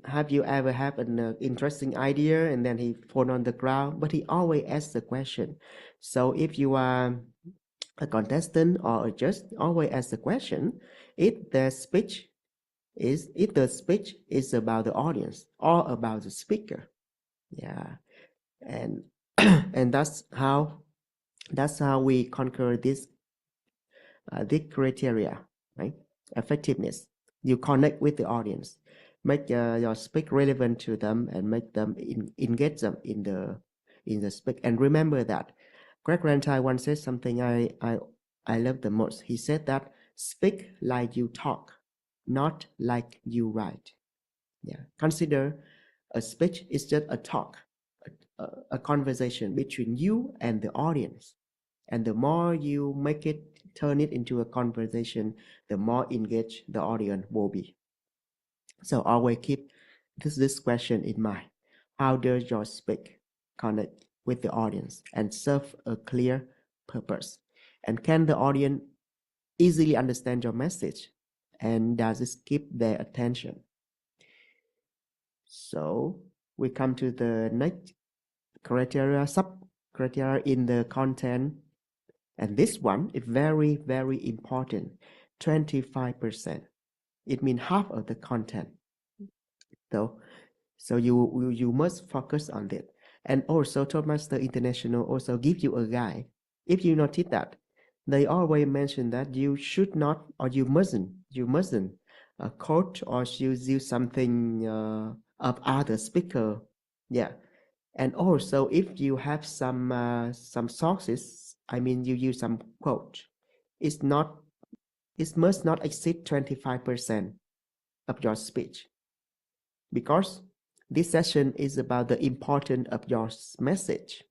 Have you ever had an interesting idea and then he fall on the ground? But he always asks the question. So if you are a contestant or a judge, always ask the question. If the speech is about the audience or about the speaker, yeah, and and that's how we conquer this criteria, right? Effectiveness. You connect with the audience, make your speak relevant to them, and make them engage them in the speak. And remember that Greg Rantai once said something I love the most. He said that speak like you talk, not like you write. Yeah, consider a speech is just a talk, a conversation between you and the audience. And the more you turn it into a conversation, the more engaged the audience will be. So always keep this question in mind. How does your speak connect with the audience and serve a clear purpose? And can the audience easily understand your message? And does it keep their attention? So we come to the next criteria, sub-criteria in the content. And this one is very, very important, 25%. It means half of the content. So you must focus on that. And also Toastmasters International also give you a guide. If you notice that, they always mention that you should not or you mustn't quote or use something of other speaker. Yeah. And also if you have some sources, I mean you use some quote, it must not exceed 25% of your speech, because this session is about the importance of your message.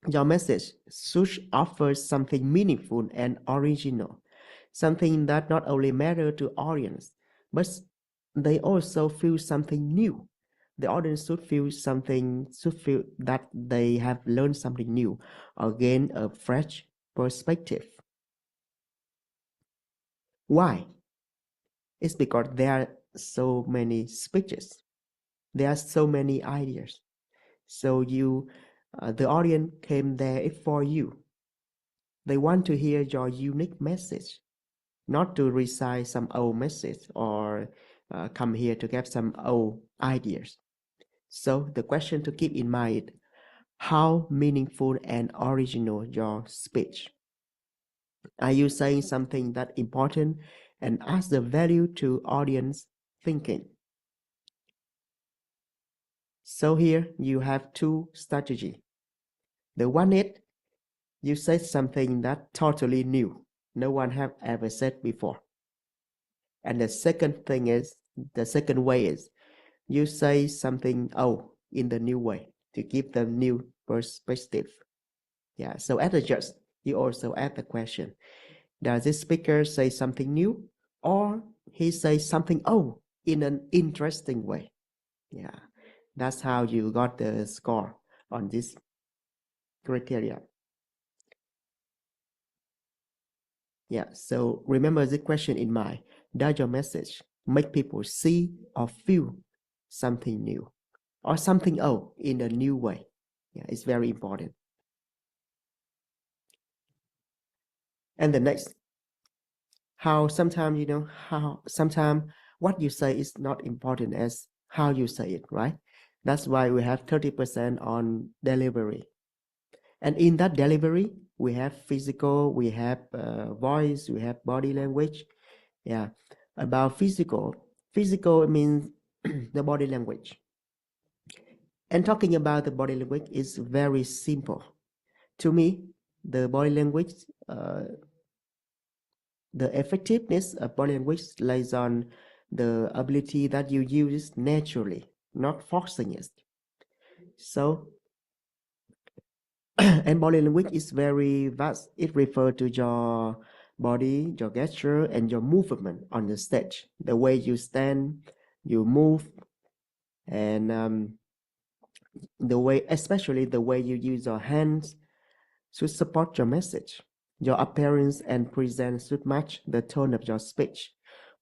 Your message should offer something meaningful and original, something that not only matters to audience, but they also feel something new. The audience should feel that they have learned something new or gain a fresh perspective. Why? It's because there are so many speeches. There are so many ideas. So the audience came there for you. They want to hear your unique message, not to recite some old message or come here to get some old ideas. So the question to keep in mind is how meaningful and original your speech. Are you saying something that important and adds the value to audience thinking? So here you have two strategies. The one is you say something that totally new, no one have ever said before. And the second way is you say something old in the new way to give them new perspective. Yeah. So as a judge, you also ask the question: does this speaker say something new, or he says something old in an interesting way? Yeah. That's how you got the score on this criteria. Yeah, so remember the question in mind. Does your message make people see or feel something new or something old in a new way? Yeah, it's very important. And the next, how sometimes, what you say is not important as how you say it, right? That's why we have 30% on delivery. And in that delivery, we have physical, we have voice, we have body language. Yeah, about physical means the body language. And talking about the body language is very simple. To me, the body language, the effectiveness of body language lies on the ability that you use naturally, not forcing it. So, and body language is very vast. It refers to your body, your gesture, and your movement on the stage. The way you stand, you move, and especially the way you use your hands should support your message. Your appearance and presence should match the tone of your speech.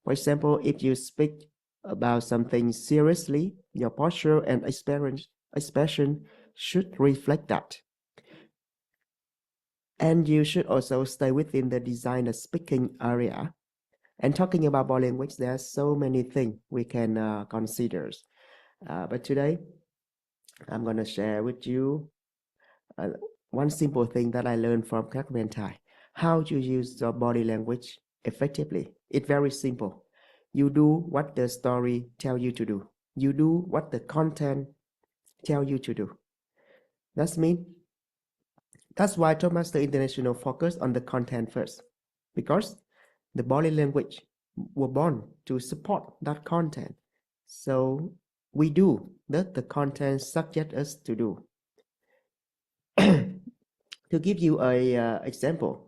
For example, if you speak about something seriously, your posture and expression should reflect that. And you should also stay within the designer speaking area. And talking about body language, there are so many things we can consider. But today, I'm going to share with you one simple thing that I learned from Craig Ventai. How to use your body language effectively. It's very simple. You do what the story tells you to do. You do what the content tells you to do. That's why Toastmaster International focus on the content first, because the body language were born to support that content. So we do that the content subject us to do. To give you a example,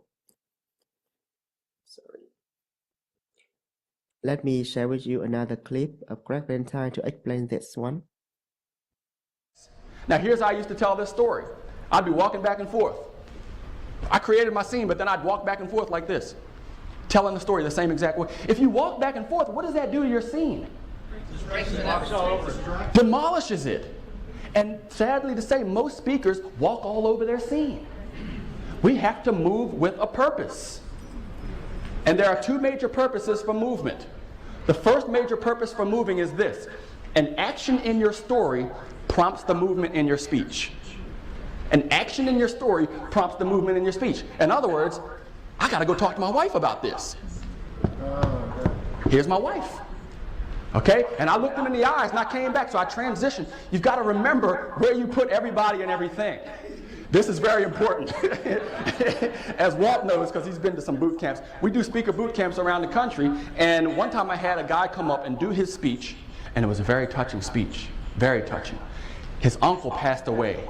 let me share with you another clip of Craig Ventai to explain this one. Now here's how I used to tell this story. I'd be walking back and forth. I created my scene, but then I'd walk back and forth like this, telling the story the same exact way. If you walk back and forth, what does that do to your scene? Demolishes it. And sadly to say, most speakers walk all over their scene. We have to move with a purpose. And there are two major purposes for movement. The first major purpose for moving is this: an action in your story prompts the movement in your speech. An action in your story prompts the movement in your speech. In other words, I got to go talk to my wife about this. Here's my wife. Okay? And I looked him in the eyes and I came back, so I transitioned. You've got to remember where you put everybody and everything. This is very important. As Walt knows, because he's been to some boot camps, we do speaker boot camps around the country, and one time I had a guy come up and do his speech, and it was a very touching speech, very touching. His uncle passed away,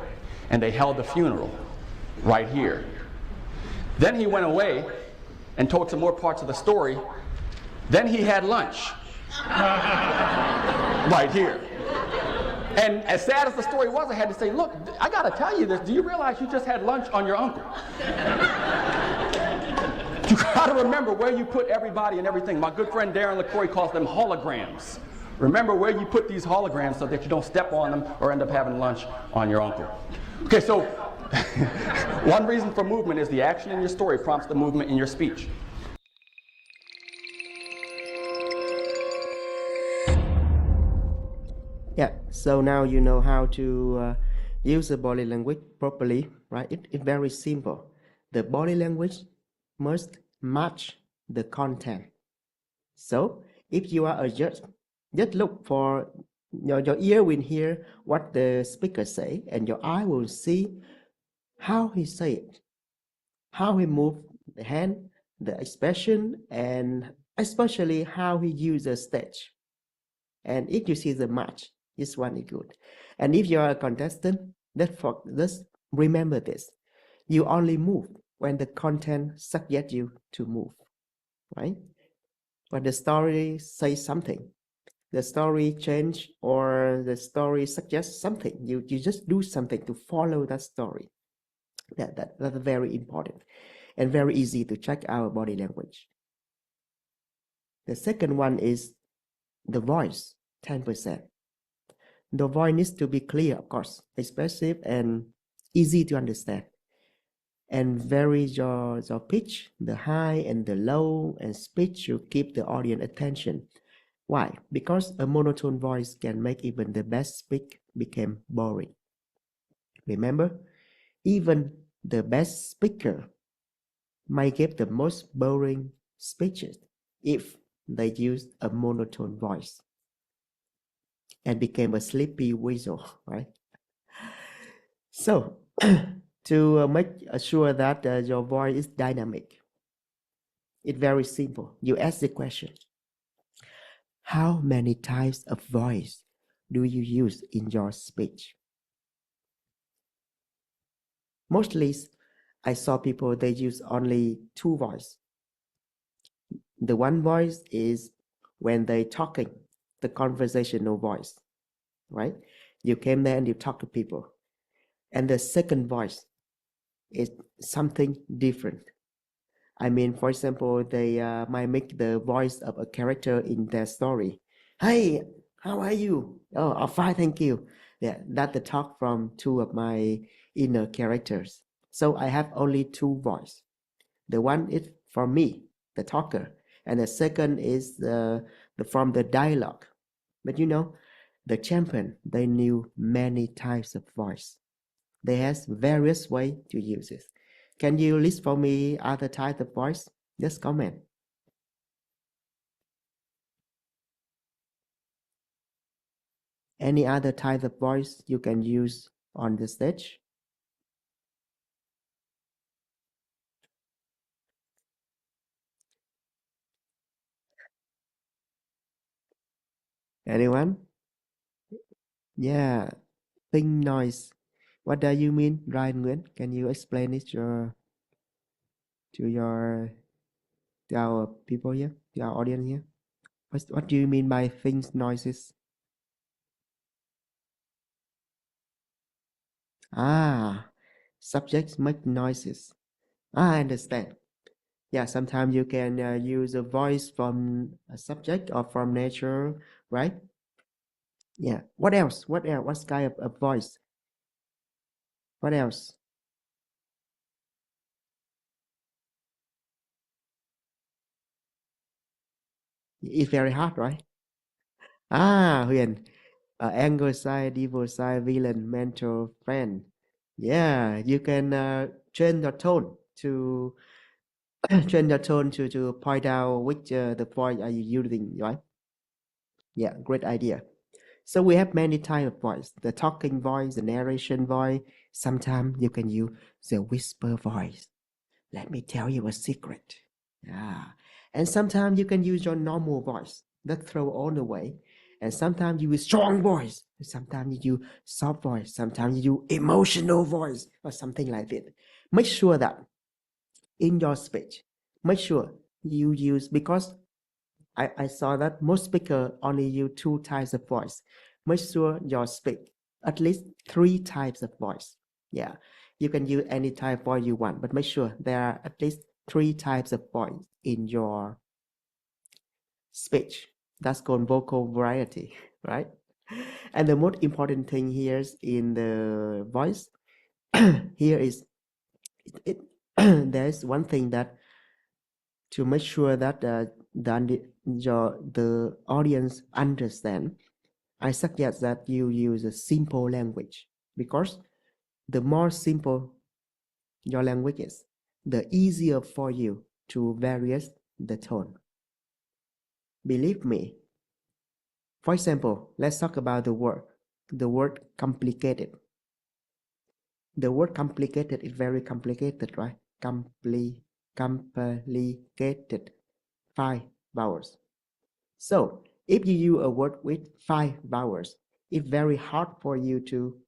and they held the funeral right here. Then he went away and told some more parts of the story. Then he had lunch right here. And as sad as the story was, I had to say, look, I got to tell you this. Do you realize you just had lunch on your uncle? You got to remember where you put everybody and everything. My good friend Darren LaCroix calls them holograms. Remember where you put these holograms so that you don't step on them or end up having lunch on your uncle. Okay, so one reason for movement is the action in your story prompts the movement in your speech. Yeah, so now you know how to use the body language properly, right? It's very simple. The body language must match the content. So if you are a judge, just look for your ear will hear what the speaker say, and your eye will see how he say it, how he move the hand, the expression, and especially how he uses the stage. And if you see the match, this one is good. And if you are a contestant, just remember this: you only move when the content suggests you to move, right? When the story says something. the story change or the story suggests something. You just do something to follow that story. That's very important and very easy to check our body language. The second one is the voice, 10%. The voice needs to be clear, of course, expressive and easy to understand. And vary your pitch, the high and the low, and speech to keep the audience attention. Why? Because a monotone voice can make even the best speak become boring. Remember, even the best speaker might give the most boring speeches if they use a monotone voice and became a sleepy weasel, right? So, to make sure that your voice is dynamic, it's very simple. You ask the question, how many types of voice do you use in your speech? Mostly, I saw people, they use only two voices. The one voice is when they talking, the conversational voice, right? You came there and you talk to people. And the second voice is something different. I mean, for example, they might make the voice of a character in their story. Hey, how are you? Oh, I'm fine, thank you. Yeah, that's the talk from two of my inner characters. So I have only two voices. The one is for me, the talker, and the second is from the dialogue. But you know, the champion, they knew many types of voice. They has various ways to use it. Can you list for me other types of voice? Just comment. Any other type of voice you can use on the stage? Anyone? Yeah, thin noise. What do you mean, Ryan Nguyen? Can you explain it to our people here, to our audience here? What do you mean by thin noises? Subjects make noises. I understand. Yeah, sometimes you can use a voice from a subject or from nature, right? Yeah. What else? What else? What kind of voice? What else? It's very hard, right? Huyền. Anger side, evil side, villain, mentor, friend. Yeah, you can change your tone to change your tone to point out which the point are you using, right? Yeah, great idea. So we have many types of voice: the talking voice, the narration voice. Sometimes you can use the whisper voice. Let me tell you a secret. Yeah. And sometimes you can use your normal voice. That throw all the way. And sometimes you use strong voice. Sometimes you use soft voice. Sometimes you use emotional voice or something like that. Make sure that in your speech, make sure you use, because I saw that most speakers only use two types of voice. Make sure you speak at least 3 types of voice. Yeah, you can use any type of voice you want, but make sure there are at least 3 types of voice in your speech. That's called vocal variety, right? And the most important thing here is in the voice. Here is there is one thing that to make sure that the audience understand. I suggest that you use a simple language, because the more simple your language is, the easier for you to vary the tone. Believe me. For example, let's talk about the word complicated. The word complicated is very complicated, right? Complicated. 5 vowels. So if you use a word with 5 vowels, it's very hard for you to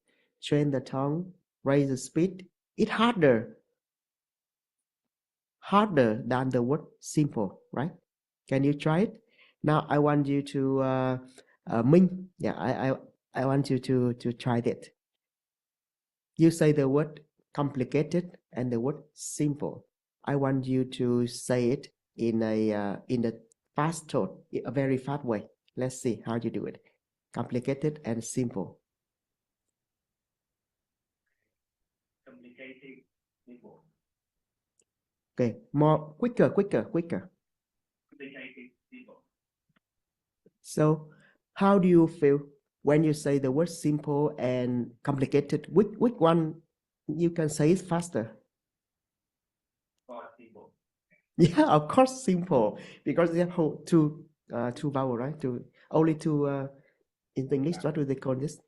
train the tongue, raise the speed. It's harder than the word simple, right? Can you try it? Now I want you to Minh, yeah, I want you to try that. You say the word complicated and the word simple. I want you to say it in a fast tone, a very fast way. Let's see how you do it. Complicated and simple. Complicated, simple. Okay, more quicker. Complicated, simple. So, how do you feel when you say the word simple and complicated? Which one you can say it faster? Or simple. Yeah, of course, simple, because they have two vowel, right? Only two in English. What do they call this?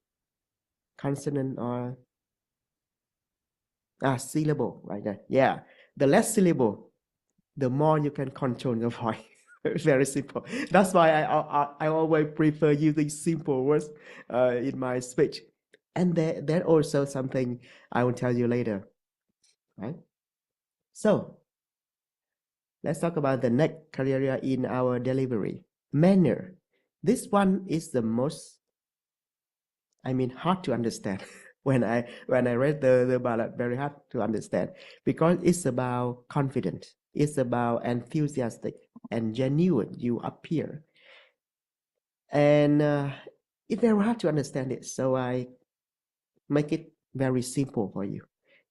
Consonant or syllable, right there. Yeah, the less syllable, the more you can control your voice. Very simple. That's why I always prefer using simple words in my speech. And there also something I will tell you later, right? So let's talk about the next criteria in our delivery. Manner. This one is the most, hard to understand. when I read the ballad, very hard to understand, because it's about confidence, it's about enthusiastic and genuine you appear, and it's very hard to understand it. So I make it very simple for you.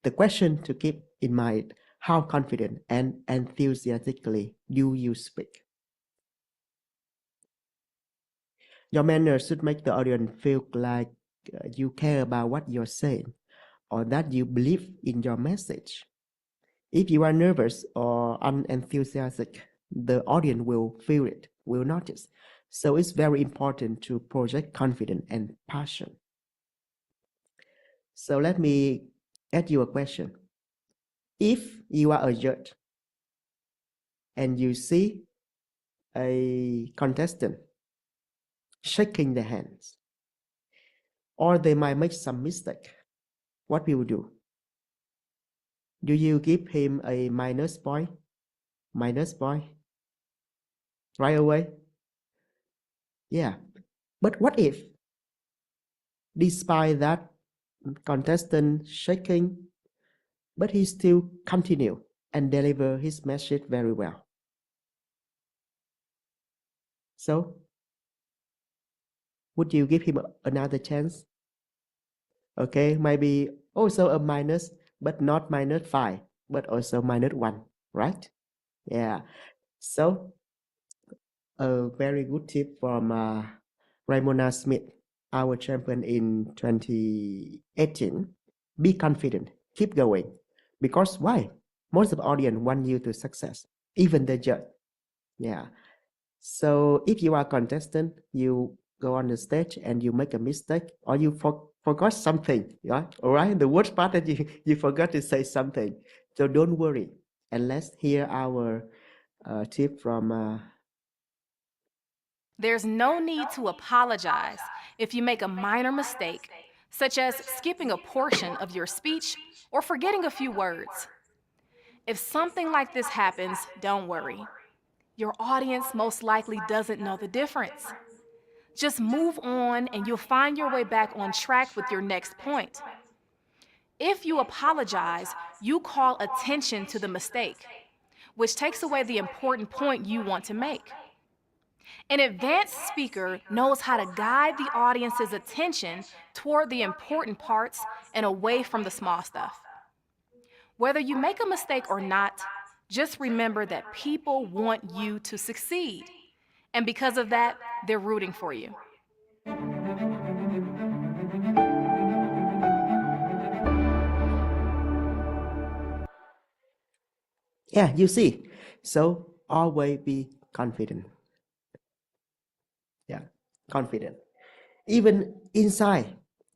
The question to keep in mind: how confident and enthusiastically do you speak? Your manner should make the audience feel like you care about what you're saying, or that you believe in your message. If you are nervous or unenthusiastic, the audience will feel it, will notice. So it's very important to project confidence and passion. So let me ask you a question. If you are a judge and you see a contestant shaking their hands, or they might make some mistake, what will you do? Do you give him a minus point? Right away? Yeah. But what if, despite that contestant shaking, but he still continue and deliver his message very well? So, would you give him another chance? Okay, maybe also a minus, but not -5, but also -1, right? Yeah. So, a very good tip from Ramona Smith, our champion in 2018. Be confident, keep going. Because why? Most of the audience want you to success, even the judge. Yeah. So if you are a contestant, you go on the stage and you make a mistake, or you forgot something, yeah? All right. The worst part that you forgot to say something. So don't worry. And let's hear our tip from. There's no need to apologize if you make a minor mistake, such as skipping a portion of your speech or forgetting a few words. If something like this happens, don't worry. Your audience most likely doesn't know the difference. Just move on and you'll find your way back on track with your next point. If you apologize, you call attention to the mistake, which takes away the important point you want to make. An advanced speaker knows how to guide the audience's attention toward the important parts and away from the small stuff. Whether you make a mistake or not, just remember that people want you to succeed. And because of that, they're rooting for you. Yeah, you see. So always be confident. Yeah, confident. Even inside,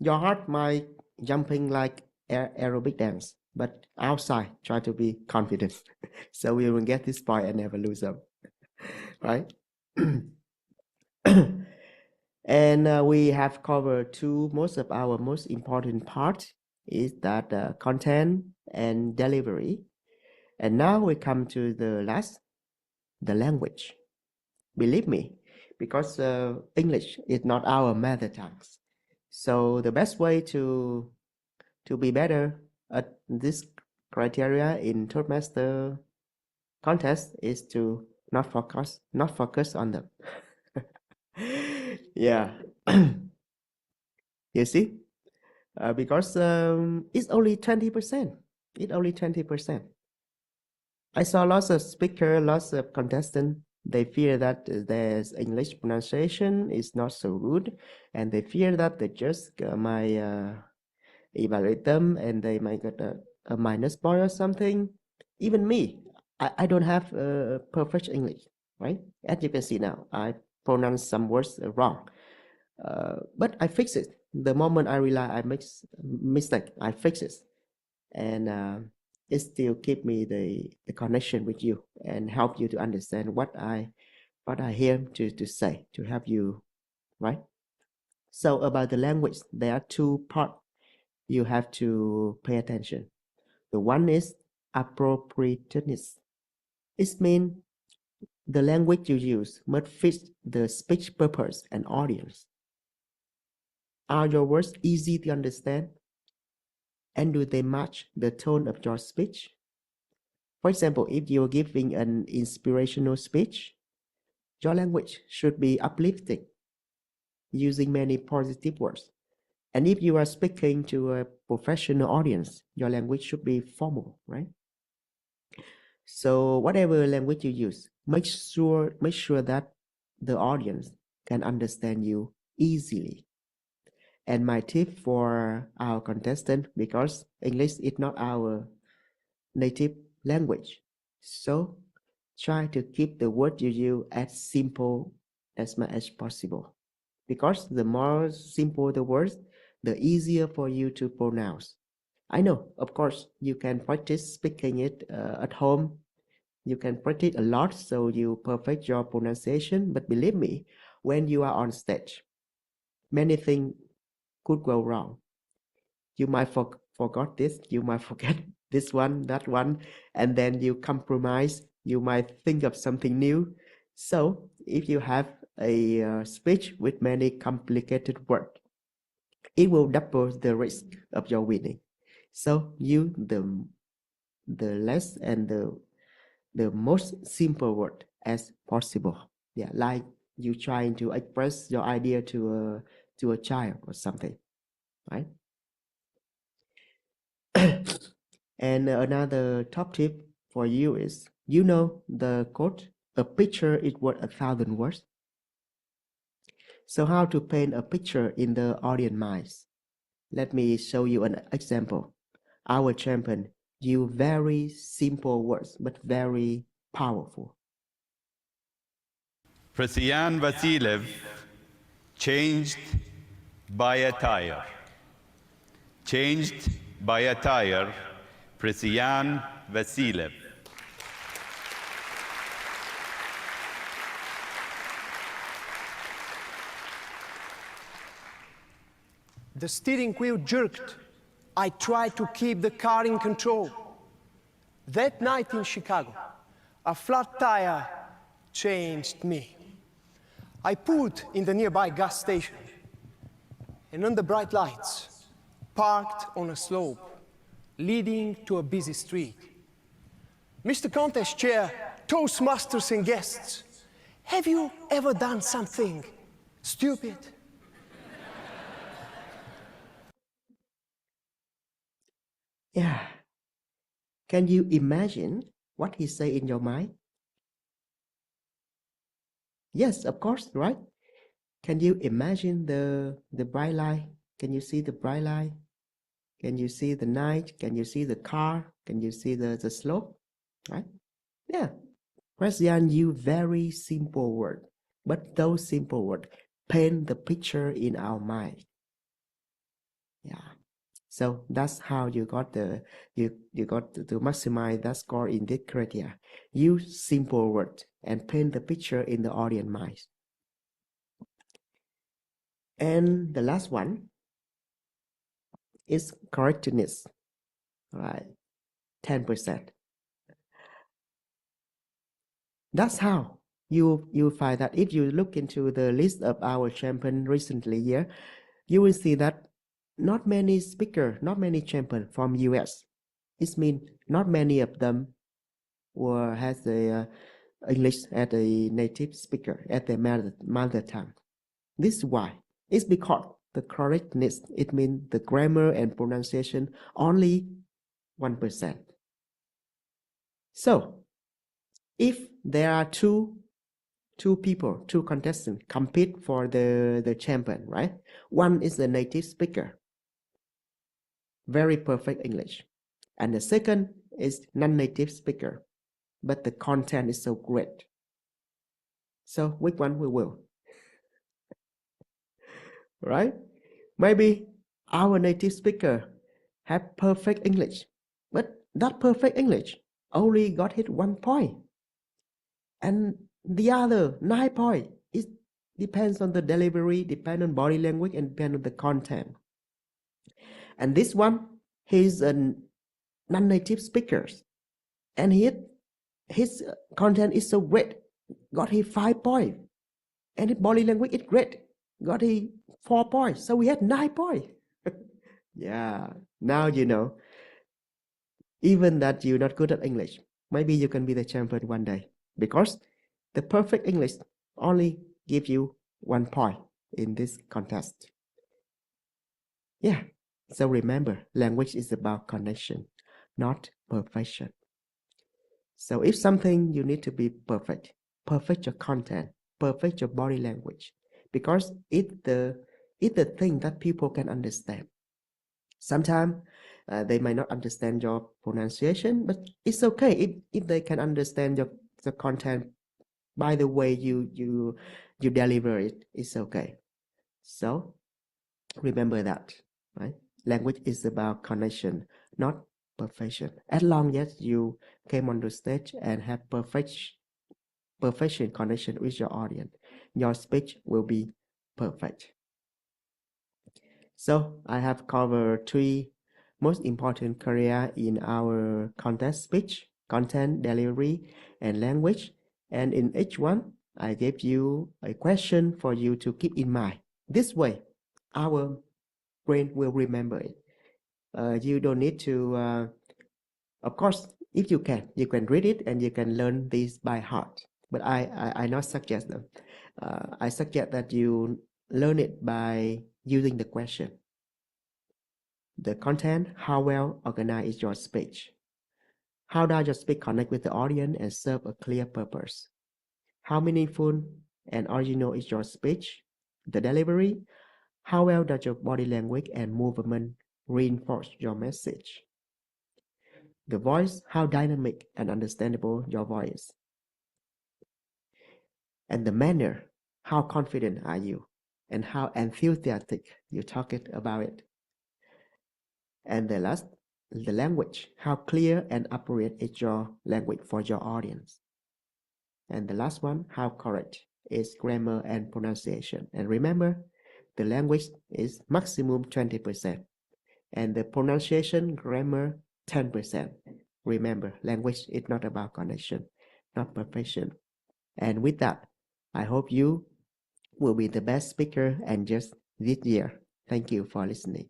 your heart might jumping like aerobic dance, but outside, try to be confident. So we will get this point and never lose them, right? And we have covered most of our most important part is that content and delivery. And now we come to the last, the language. Believe me, because English is not our mother tongue. So the best way to be better at this criteria in Toastmaster contest is to not focus on them. Yeah. You see, because it's only 20%. It's only 20%. I saw lots of speakers, lots of contestants. They fear that their English pronunciation is not so good, and they fear that they just might evaluate them and they might get a minus point or something. Even me, I don't have perfect English, right? As you can see now, I pronounce some words wrong, but I fix it. The moment I realize I make mistake, I fix it, and it still keep me the connection with you and help you to understand what I hear to say to help you, right? So about the language, there are two parts you have to pay attention. The one is appropriateness. It means the language you use must fit the speech purpose and audience. Are your words easy to understand? And do they match the tone of your speech? For example, if you're giving an inspirational speech, your language should be uplifting, using many positive words. And if you are speaking to a professional audience, your language should be formal, right? So whatever language you use, make sure that the audience can understand you easily. And my tip for our contestant, because English is not our native language, so try to keep the word you use as simple as much as possible. Because the more simple the words, the easier for you to pronounce. I know, of course, you can practice speaking it at home. You can practice a lot so you perfect your pronunciation. But believe me, when you are on stage, many things could go wrong. You might forgot this, you might forget this one, that one, and then you compromise. You might think of something new. So if you have a speech with many complicated words, it will double the risk of your winning. So use the less and the most simple word as possible. Yeah, like you trying to express your idea to a child or something, right? And another top tip for you is, you know the quote, a picture is worth 1,000 words. So how to paint a picture in the audience minds? Let me show you an example. Our champion used very simple words, but very powerful. Prasyan Vasilev changed by a tire. Changed by a tire, Prasyan Vasilev. The steering wheel jerked. I tried to keep the car in control. That night in Chicago, a flat tire changed me. I pulled in the nearby gas station, and under bright lights, parked on a slope leading to a busy street. Mr. Contest Chair, Toastmasters and guests, have you ever done something stupid? Yeah. Can you imagine what he say in your mind? Yes, of course, right? Can you imagine the bright light? Can you see the bright light? Can you see the night? Can you see the car? Can you see the slope? Right? Yeah. Prasyan used very simple word, but those simple words paint the picture in our mind. Yeah. So that's how you got you got to maximize that score in this criteria. Use simple words and paint the picture in the audience mind. And the last one is correctness. Right, 10%. That's how you'll find that if you look into the list of our champion recently here, you will see that not many champion from US. It means not many of them has a English as a native speaker, as their mother tongue. This is why. It's because the correctness, it means the grammar and pronunciation, only 1%. So, if there are two contestants compete for the champion, right? One is a native speaker, very perfect English, and the second is non-native speaker, but the content is so great. So which one we will? Right? Maybe our native speaker have perfect English, but that perfect English only got hit 1 point. And the other 9 points, it depends on the delivery, depend on body language, and depend on the content. And this one, he's a non-native speaker, and his content is so great, got his 5 points, and his body language is great, got his 4 points. So we had 9 points. Yeah, now you know. Even that you're not good at English, maybe you can be the champion one day, because the perfect English only give you 1 point in this contest. Yeah, so remember, language is about connection, not perfection. So if something you need to be perfect your content, perfect your body language, because it's the thing that people can understand. Sometimes they might not understand your pronunciation, but it's okay if they can understand the content by the way you deliver it. It's okay. So remember that, right? Language is about connection, not perfection. As long as you came on the stage and have perfection connection with your audience, your speech will be perfect. So I have covered 3 most important criteria in our contest: speech, content, delivery, and language. And in each one, I gave you a question for you to keep in mind. This way, our brain will remember it. You don't need to, of course, if you can read it and you can learn this by heart. But I not suggest them. I suggest that you learn it by using the question. The content, how well organized is your speech? How does your speech connect with the audience and serve a clear purpose? How meaningful and original is your speech? The delivery, how well does your body language and movement reinforce your message? The voice, how dynamic and understandable your voice? And the manner, how confident are you? And how enthusiastic you talk about it? And the last, the language, how clear and appropriate is your language for your audience? And the last one, how correct is grammar and pronunciation? And remember, the language is maximum 20%, and the pronunciation, grammar, 10%. Remember, language is not about connection, not perfection. And with that, I hope you will be the best speaker and just this year. Thank you for listening.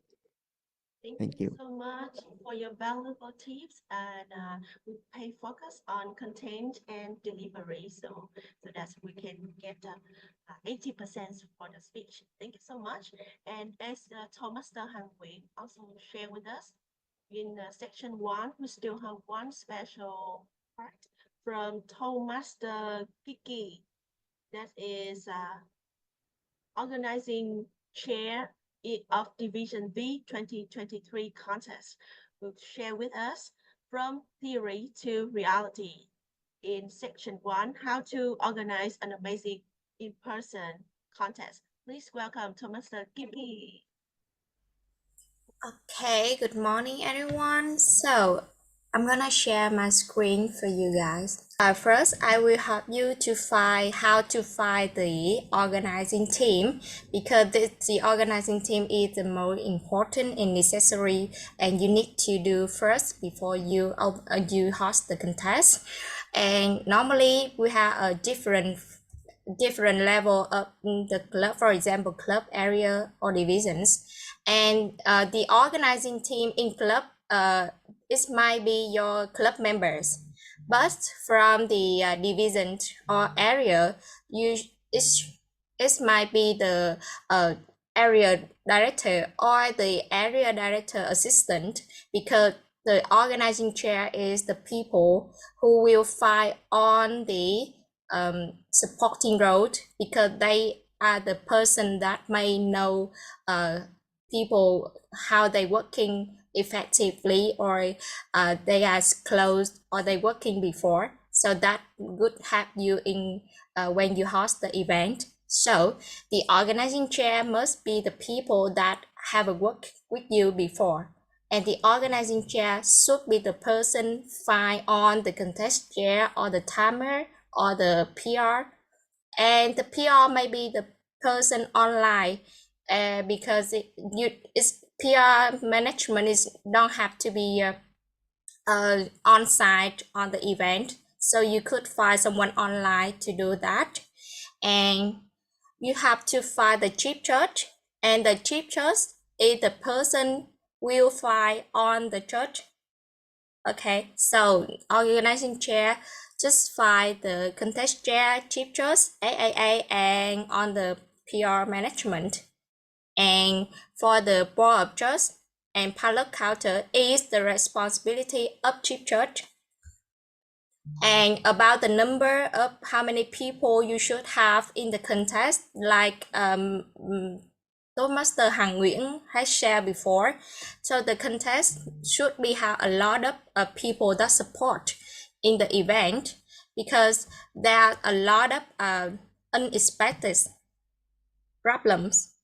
Thank you so much for your valuable tips, and we pay focus on content and delivery, so that we can get 80% for the speech. Thank you so much. And as Toastmaster Han Wei also shared with us, in section 1, we still have one special part from Toastmaster Kiki, that is organizing chair of Division B 2023 contest, will share with us from theory to reality. In section 1, how to organize an amazing in-person contest. Please welcome Toastmaster Kiki. Okay, good morning everyone. So I'm gonna share my screen for you guys. First, I will help you to find how to find the organizing team, because the organizing team is the most important and necessary, and you need to do first before you host the contest. And normally we have a different level of the club, for example, club area or divisions. And the organizing team in club, it might be your club members. But from the division or area, it might be the area director or the area director assistant, because the organizing chair is the people who will fight on the supporting role, because they are the person that may know people how they working effectively, or they are close or they working before, so that would help you in when you host the event. So the organizing chair must be the people that have worked with you before, and the organizing chair should be the person find on the contest chair or the timer or the PR, and the PR may be the person online, because it's PR management don't have to be on site on the event, so you could find someone online to do that. And you have to find the chief judge, and the chief judge is the person will find on the judge. Okay, so organizing chair just find the contest chair, chief judge, AAA, and on the PR management. And for the board of judges and pilot counter is the responsibility of chief judge. And about the number of how many people you should have in the contest, like Toastmaster Han Nguyễn has shared before. So the contest should be have a lot of people that support in the event, because there are a lot of unexpected problems.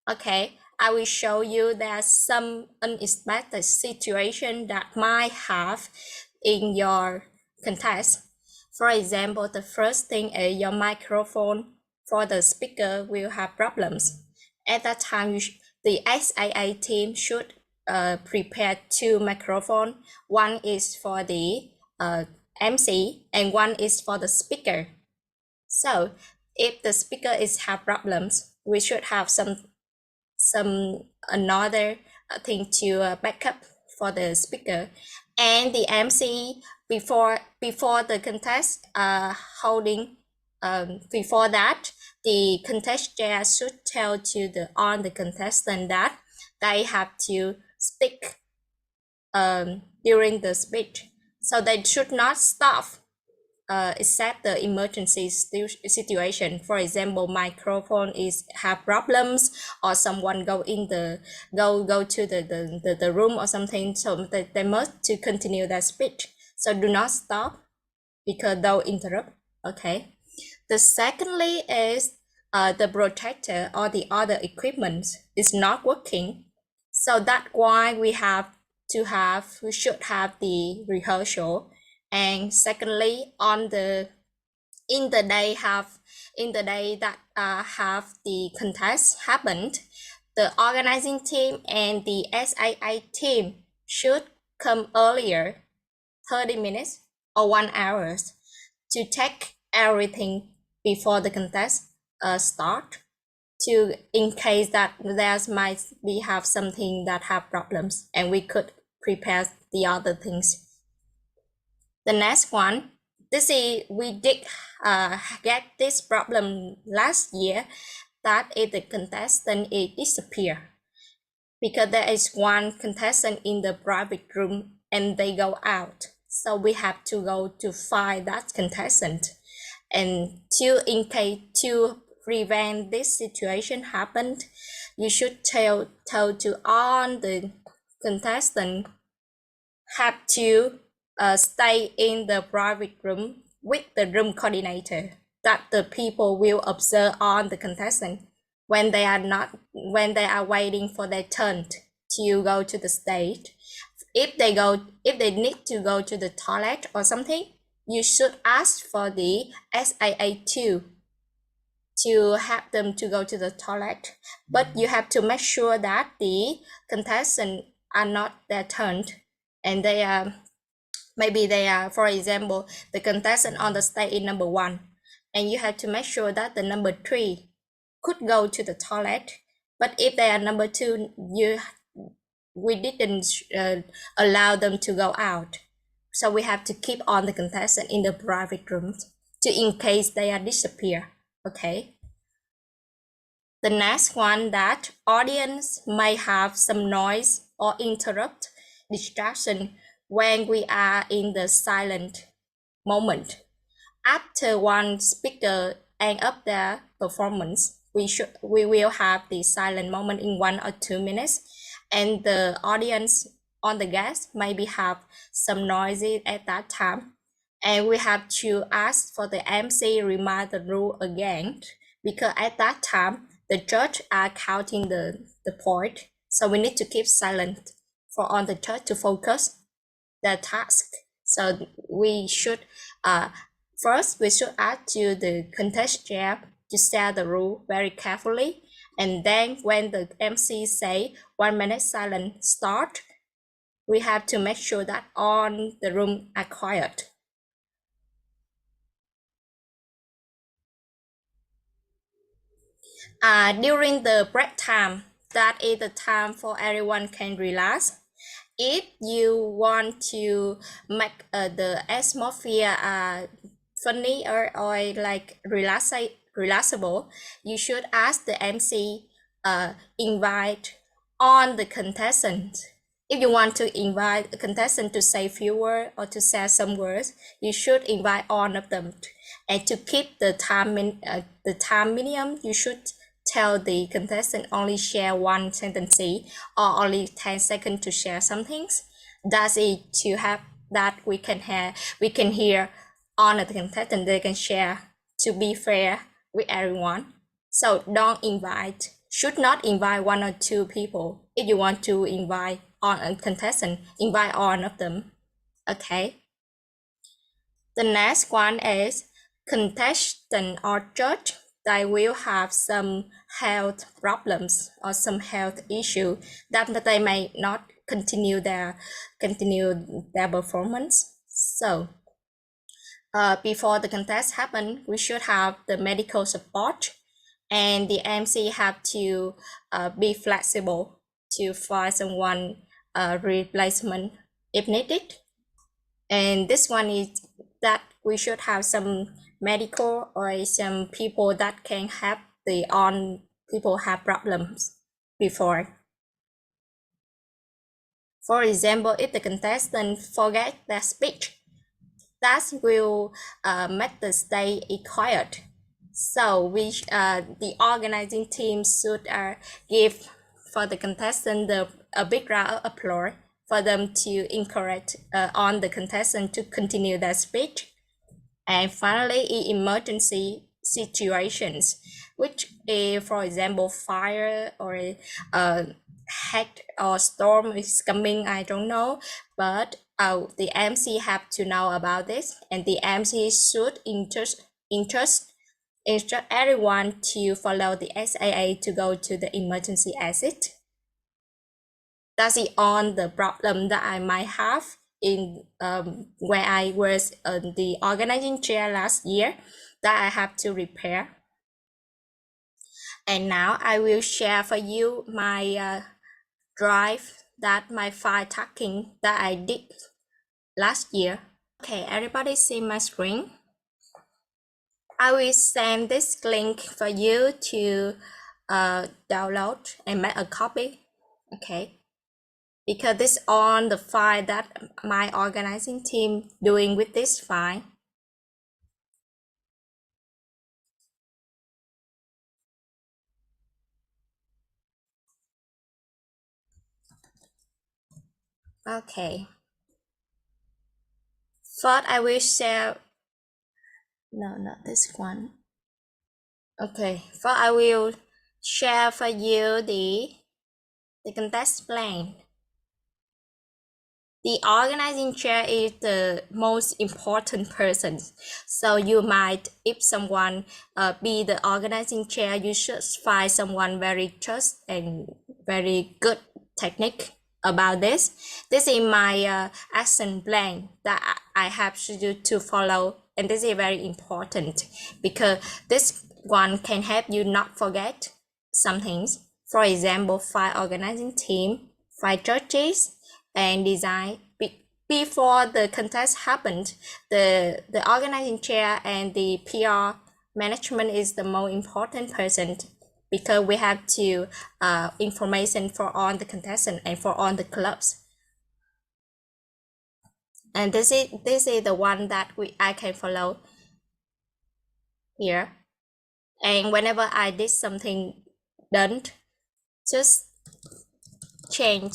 Okay, I will show you there are some unexpected situation that might have in your contest. For example, the first thing is your microphone for the speaker will have problems. At that time, the SAA team should prepare 2 microphones. One is for the MC and one is for the speaker. So if the speaker have problems, we should have another thing to back up for the speaker. And the MC before the contest holding, before that, the contest chair should tell to the contestant that they have to speak during the speech. So they should not stop except the emergency situation. For example, microphone have problems, or someone go to the room or something, so they must to continue their speech. So do not stop, because they'll interrupt. Okay. The secondly is the projector or the other equipment is not working. So that's why we should have the rehearsal. And secondly, in the day that have the contest happened, the organizing team and the SAA team should come earlier, 30 minutes or 1 hour, to check everything before the contest start, in case that there might have something that have problems, and we could prepare the other things. The next one, we did get this problem last year, that is the contestant disappear, because there is one contestant in the private room and they go out. So we have to go to find that contestant, and to prevent this situation happened, you should tell to all the contestant have to stay in the private room with the room coordinator, that the people will observe on the contestant when they are waiting for their turn to go to the stage. If they need to go to the toilet or something, you should ask for the SAA2 to help them to go to the toilet, but you have to make sure that the contestants are not their turn, and they are Maybe they are, for example, the contestant on the stage is number 1, and you have to make sure that the number 3 could go to the toilet. But if they are number 2, we didn't allow them to go out. So we have to keep on the contestant in the private rooms in case they are disappear. Okay. The next one, that audience may have some noise or interrupt, distraction when we are in the silent moment. After one speaker end up their performance, we will have the silent moment in 1 or 2 minutes, and the audience on the guest maybe have some noisy at that time, and we have to ask for the MC remind the rule again, because at that time the judge are counting the point, so we need to keep silent for on the judge to focus the task. So we should first we should ask to the contest chair to set the rule very carefully, and then when the MC say 1 minute silence start, we have to make sure that all the room are quiet. During the break time, that is the time for everyone can relax. If you want to make the atmosphere funny or like relaxable, you should ask the MC invite on the contestant. If you want to invite a contestant to say few words or to say some words, you should invite all of them. And to keep the time minimum, you should tell the contestant only share 1 sentence or only 10 seconds to share some things. That's it, to have that we can hear all of the contestant, they can share to be fair with everyone. So should not invite 1 or 2 people. If you want to invite all a contestant, invite all of them. Okay. The next one is contestant or judge. They will have some health problems or some health issue that they may not continue their performance. So before the contest happen, we should have the medical support, and the MC have to be flexible to find someone replacement if needed. And this one is that we should have some medical or some people that can help people have problems before. For example, if the contestant forget their speech, that will make the stage quiet. So the organizing team should give for the contestant a big round of applause for them to encourage on the contestant to continue their speech. And finally, in emergency situations, which for example, fire or heck or storm is coming, I don't know, but the MC have to know about this, and the MC should instruct everyone to follow the SAA to go to the emergency exit. That's on the problem that I might have in where I was on the organizing chair last year that I have to repair. And now I will share for you my drive that my file tracking that I did last year. Okay, everybody see my screen? I will send this link for you to download and make a copy. Okay. Because this on the file that my organizing team doing with this file. Okay. First, I will share. No, not this one. Okay. First, I will share for you the contest plan. The organizing chair is the most important person. So you might, if someone be the organizing chair, you should find someone very trust and very good technique about this. This is my action plan that I have to follow, and this is very important because this one can help you not forget some things. For example, find organizing team, find churches, and design. Before the contest happened, the organizing chair and the PR management is the most important person, because we have to information for all the contestants and for all the clubs. And this is the one that I can follow here. And whenever I did something done, just change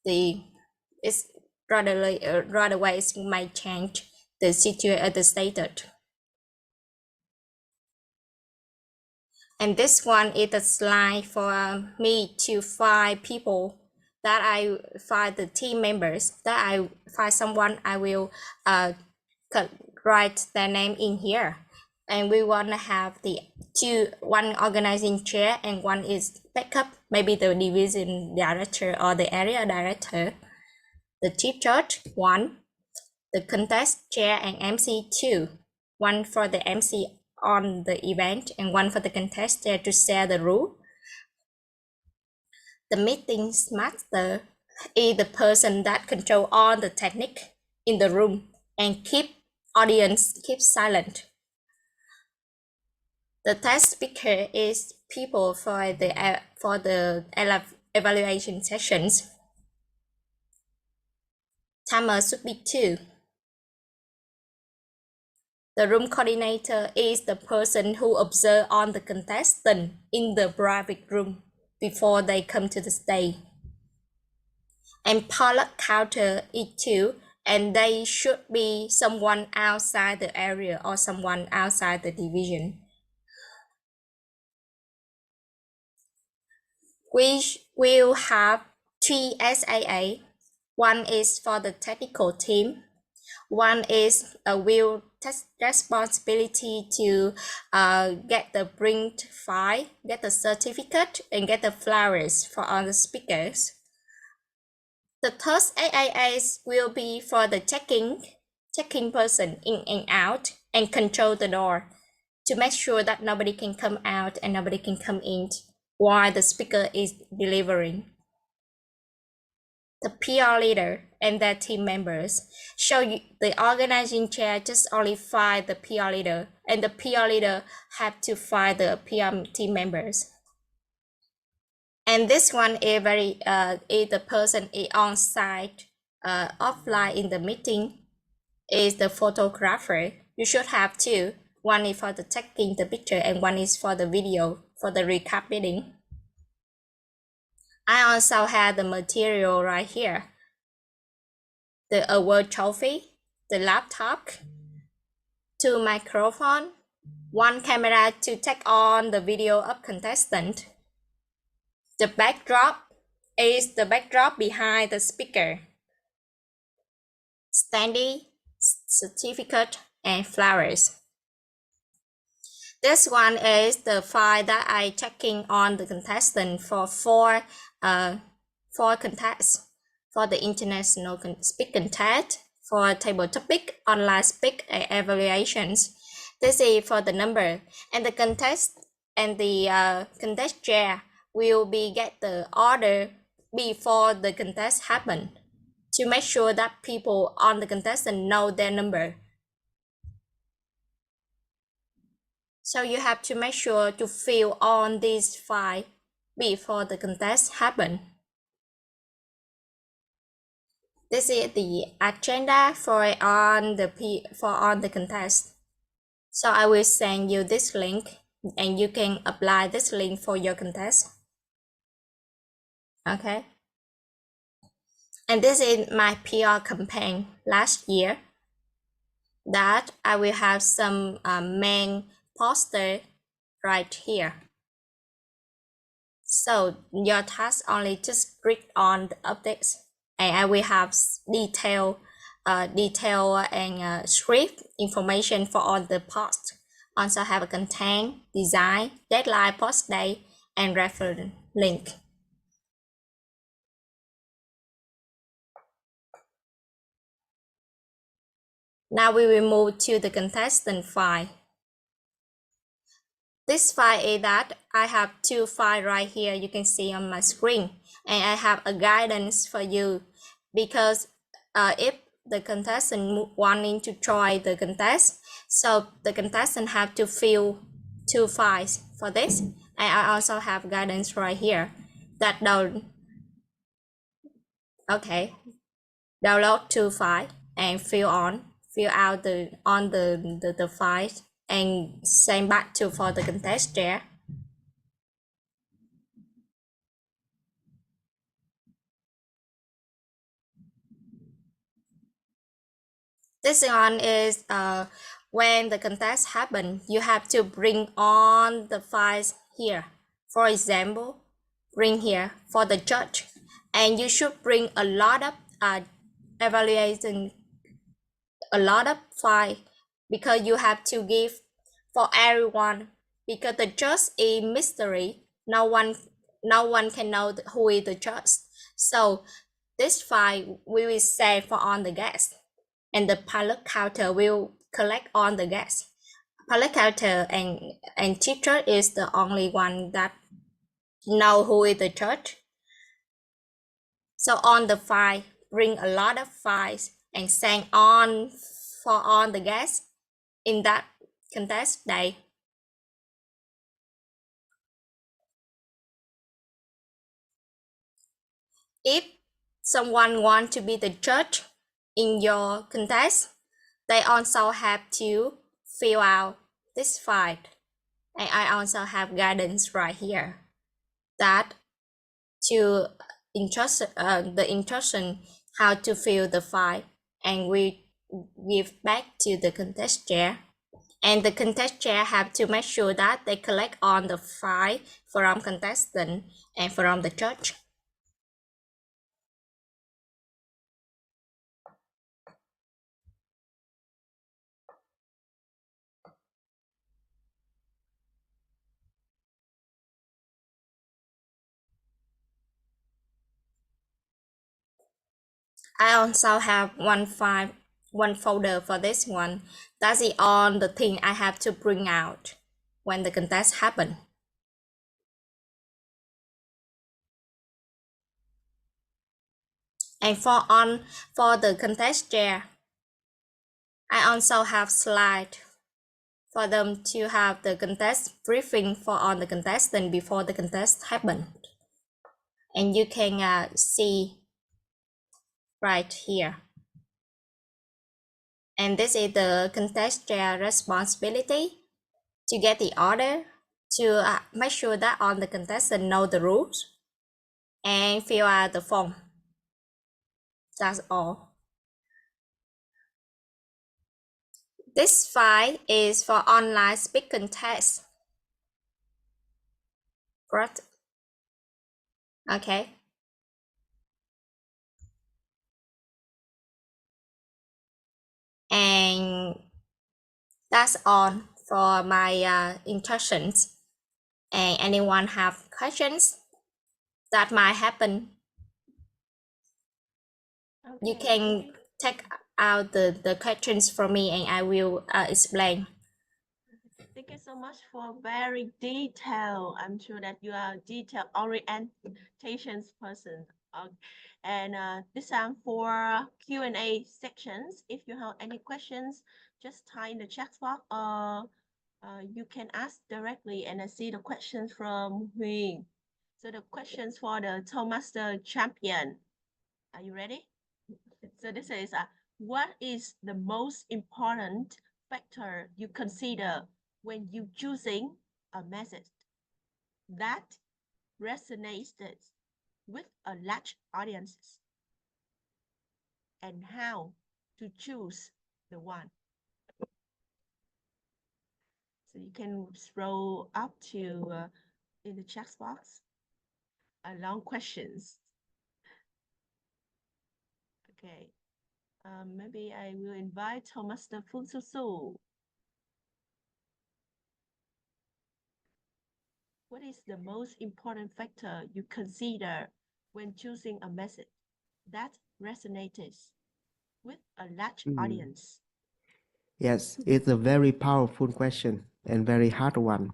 it's right away it might change the situation, the status. And this one is a slide for me to find people that I find the team members, that I find someone, I will write their name in here. And we want to have one organizing chair and one is backup, maybe the division director or the area director. The chief judge, 1. The contest chair and MC, 2. One for the MC on the event and one for the contest chair to share the rule. The meetings master is the person that control all the technique in the room and keep audience silent. The test speaker is people for the evaluation sessions. Timer should be 2. The room coordinator is the person who observes all the contestants in the private room before they come to the stage. And pilot counter is 2, and they should be someone outside the area or someone outside the division. We will have 3 SAA. One is for the technical team. One is will take responsibility to get the print file, get the certificate, and get the flowers for all the speakers. The third AAAs will be for the checking person in and out and control the door to make sure that nobody can come out and nobody can come in while the speaker is delivering. The PR leader and their team members. So the organizing chair just only find the PR leader, and the PR leader have to find the PR team members. And this one is is the person is on site, offline in the meeting, is the photographer. You should have 2. One is for the taking the picture and one is for the video, for the recapping. I also have the material right here. The award trophy, the laptop, 2 microphones, 1 camera to take on the video of contestant. The backdrop is the backdrop behind the speaker. Standee, certificate, and flowers. This one is the file that I checking on the contestant for 4 contests. For the international speak contest, for table topic, online speak, and evaluations. This is for the number, and the contest and the contest chair will get the order before the contest happen to make sure that people on the contestant know their number. So you have to make sure to fill on these 5 before the contest happen. This is the agenda for on the contest. So I will send you this link and you can apply this link for your contest. Okay. And this is my PR campaign last year that I will have some main poster right here. So your task only just click on the updates, and I will have detail and script information for all the posts. Also have a content, design, deadline, post date, and reference link. Now we will move to the contestant file. This file is that I have two files right here you can see on my screen, and I have a guidance for you because if the contestant wanting to try the contest, so the contestant have to fill two files for this, and I also have guidance right here that download two files and fill out the files and send back to for the contest chair. This one is when the contest happen, you have to bring on the files here. For example, bring here for the judge, and you should bring a lot of evaluation, a lot of file because you have to give for everyone because the judge is mystery. No one can know who is the judge. So this file we will send for on the guest, and the pilot counter will collect on the guest. Pilot counter and teacher is the only one that know who is the judge. So on the file, bring a lot of files and send on for on the guests in that contest day. If someone want to be the judge in your contest, they also have to fill out this file. And I also have guidance right here that to the instruction how to fill the file, and we give back to the contest chair. And the contest chair have to make sure that they collect on the file from contestant and from the judge. I also have one folder for this one. That's the all the thing I have to bring out when the contest happen. And for the contest chair, I also have slide for them to have the contest briefing for on the contestant before the contest happen. And you can see right here. And this is the contest chair responsibility to get the order, to make sure that all the contestant know the rules and fill out the form. That's all. This file is for online speaking test. Right? Okay. And that's all for my instructions. And anyone have questions that might happen, you can take out the questions from me and I will explain. Thank you so much for very detailed. I'm sure that you are detail orientation person. And this time for Q&A sections. If you have any questions, just type in the chat box, or you can ask directly, and I see the questions from Huy. So the questions for the Toastmaster champion. Are you ready? So this is what is the most important factor you consider when you choosing a message that resonates with a large audience, and how to choose the one? So you can scroll up to in the chat box long questions. Okay, maybe I will invite Toastmaster Phung Su Su. What is the most important factor you consider when choosing a message that resonates with a large audience, Yes, it's a very powerful question and very hard one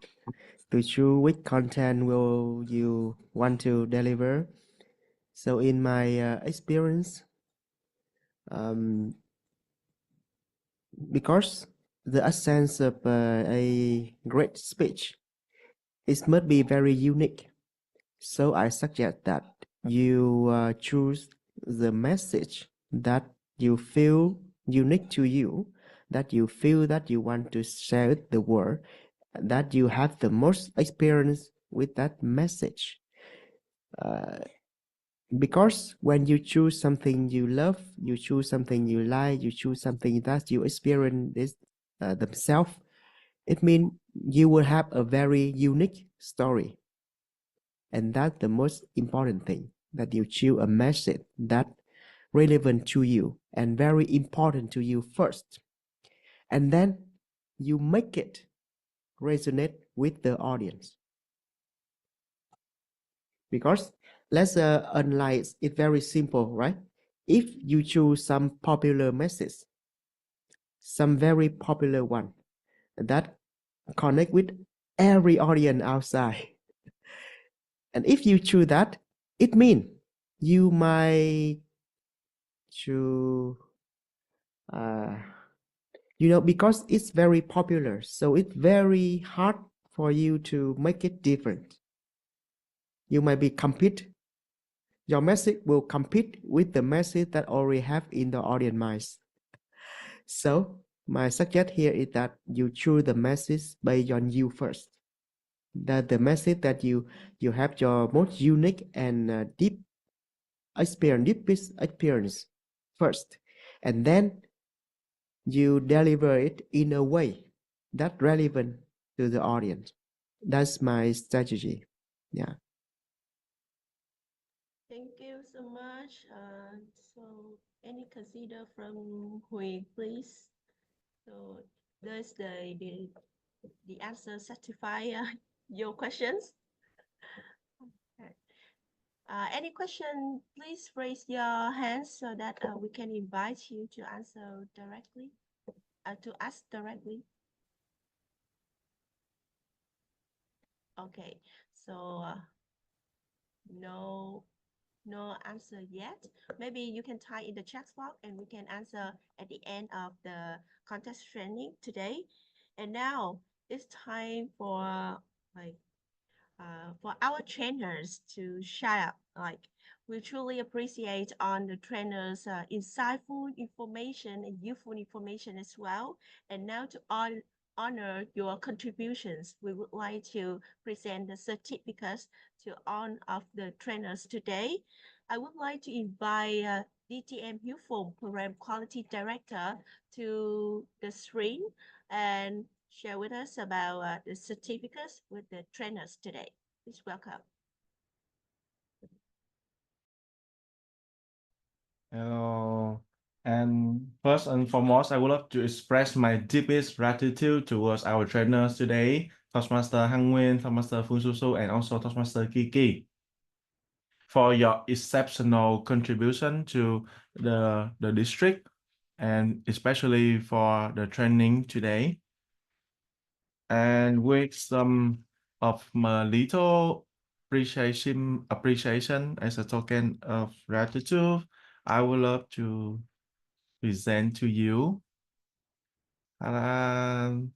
to choose which content will you want to deliver. So in my experience, because the essence of a great speech, it must be very unique. So I suggest that you choose the message that you feel unique to you, that you feel that you want to share with the world, that you have the most experience with that message. Because when you choose something you love, you choose something you like, you choose something that you experience this themselves, it means you will have a very unique story. And that's the most important thing, that you choose a message that relevant to you and very important to you first. And then you make it resonate with the audience. Because let's analyze it very simple, right? If you choose some popular message, some very popular one that connect with every audience outside, and if you choose that, it means you might choose, because it's very popular, so it's very hard for you to make it different. You might be compete. Your message will compete with the message that already have in the audience minds. So my suggestion here is that you choose the message based on you first. That the message that you have your most unique and deepest experience first, and then you deliver it in a way that relevant to the audience. That's my strategy. Yeah. Thank you so much. So any consider from Hui, please. So does the answer satisfy your questions? Okay. Any question, please raise your hands so that we can invite you to answer directly, to ask directly. Okay, so no answer yet. Maybe you can type in the chat box and we can answer at the end of the contest training today. And now it's time for our trainers to share. We truly appreciate on the trainers' insightful information and useful information as well. And now to honor your contributions, we would like to present the certificates to all of the trainers today. I would like to invite DTM Huform Program Quality Director to the screen and share with us about the certificates with the trainers today. Please welcome. Hello. And first and foremost, I would like to express my deepest gratitude towards our trainers today, Toastmaster Hang Nguyen, Toastmaster Phương Su Su, and also Toastmaster Kiki, for your exceptional contribution to the district, and especially for the training today. And with some of my little appreciation as a token of gratitude, I would love to present to you the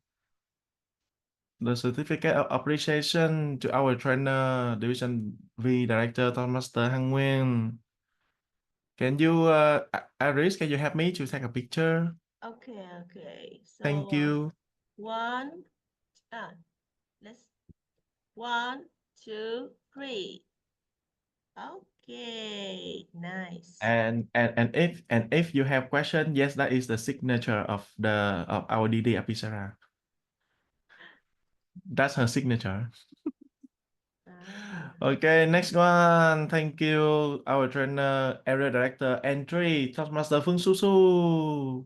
certificate of appreciation to our trainer, Division V Director Toastmaster Hang Nguyen. Can you, Iris, can you help me to take a picture? Okay. So Thank you. One, two, three. Okay, nice. And if you have question, yes, that is the signature of our DD Apicera. That's her signature. Okay, next one. Thank you, our trainer, area director, entry, Toastmaster Phương Su Su.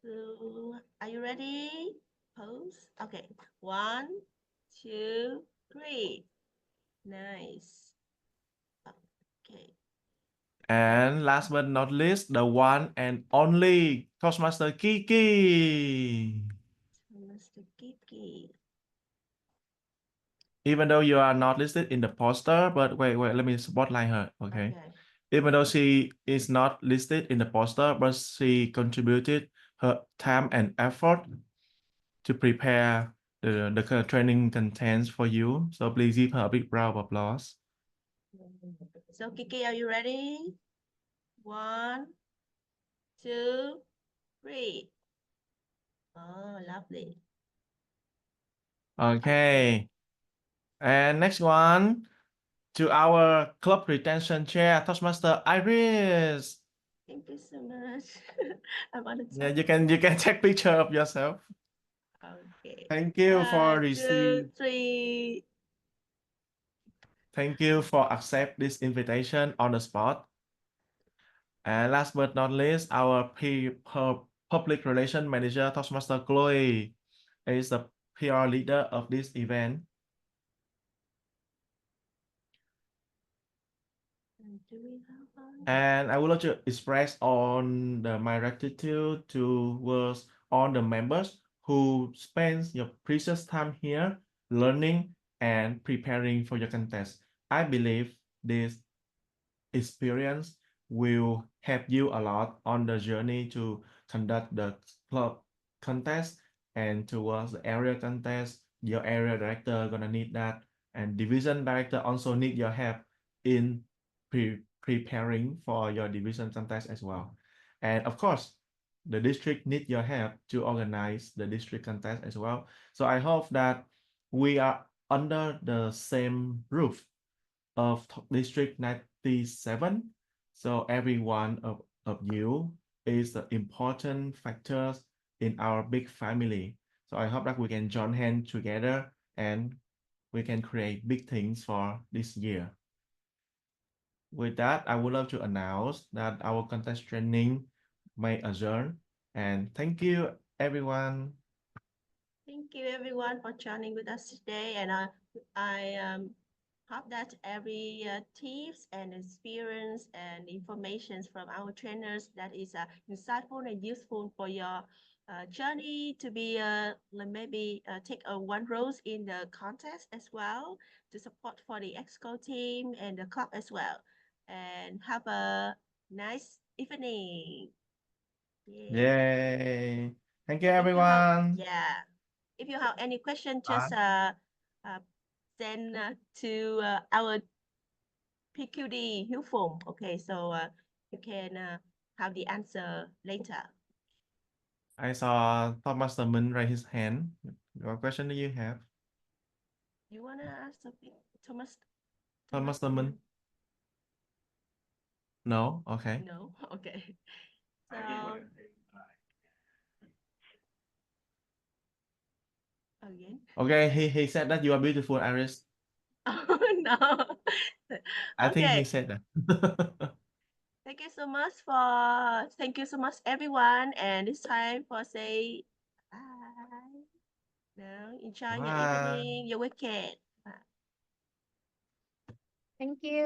So, are you ready? Pose. Okay. 1, 2, 3. Nice. Okay. And last but not least, the one and only Toastmaster Kiki. Mr. Kiki. Even though you are not listed in the poster, but wait, let me spotlight her. Okay. Even though she is not listed in the poster, but she contributed her time and effort to prepare the training contents for you. So please give her a big round of applause. So Kiki, are you ready? 1, 2, 3. Oh, lovely. Okay. And next one, to our club retention chair, Toastmaster Iris. Thank you so much. I want to Yeah, you can take picture of yourself. Okay. Thank you for 2, receiving. 3. Thank you for accept this invitation on the spot. And last but not least, our public relation manager, Toastmaster Chloe, is the PR leader of this event. And I would like to express my gratitude towards all the members who spend your precious time here learning and preparing for your contest. I believe this experience will help you a lot on the journey to conduct the club contest and towards the area contest. Your area director gonna need that, and division director also need your help in preparing for your division contest as well. And of course, the district need your help to organize the district contest as well. So I hope that we are under the same roof of District 97. So every one of you is the important factors in our big family. So I hope that we can join hands together and we can create big things for this year. With that, I would love to announce that our contest training may adjourn. And thank you, everyone. Thank you everyone for joining with us today, and I hope that every tips and experience and information from our trainers that is insightful and useful for your journey to be maybe take one role in the contest as well, to support for the EXCO team and the club as well. And have a nice evening. Yay! Thank you, If you have, everyone. if you have any question, just Bye. send to our PQD Hiếu Phùng. Okay, so you can have the answer later. I saw Thomas Min raise his hand. What question do you have? You wanna ask something, Thomas? Thomas Min? No? Okay. No? Okay. So again. Okay, he said that you are beautiful, Iris. Oh no. I think he Okay. said that. Thank you so much everyone, and it's time for say bye. Now enjoy your Bye. evening, your weekend. Bye. Thank you.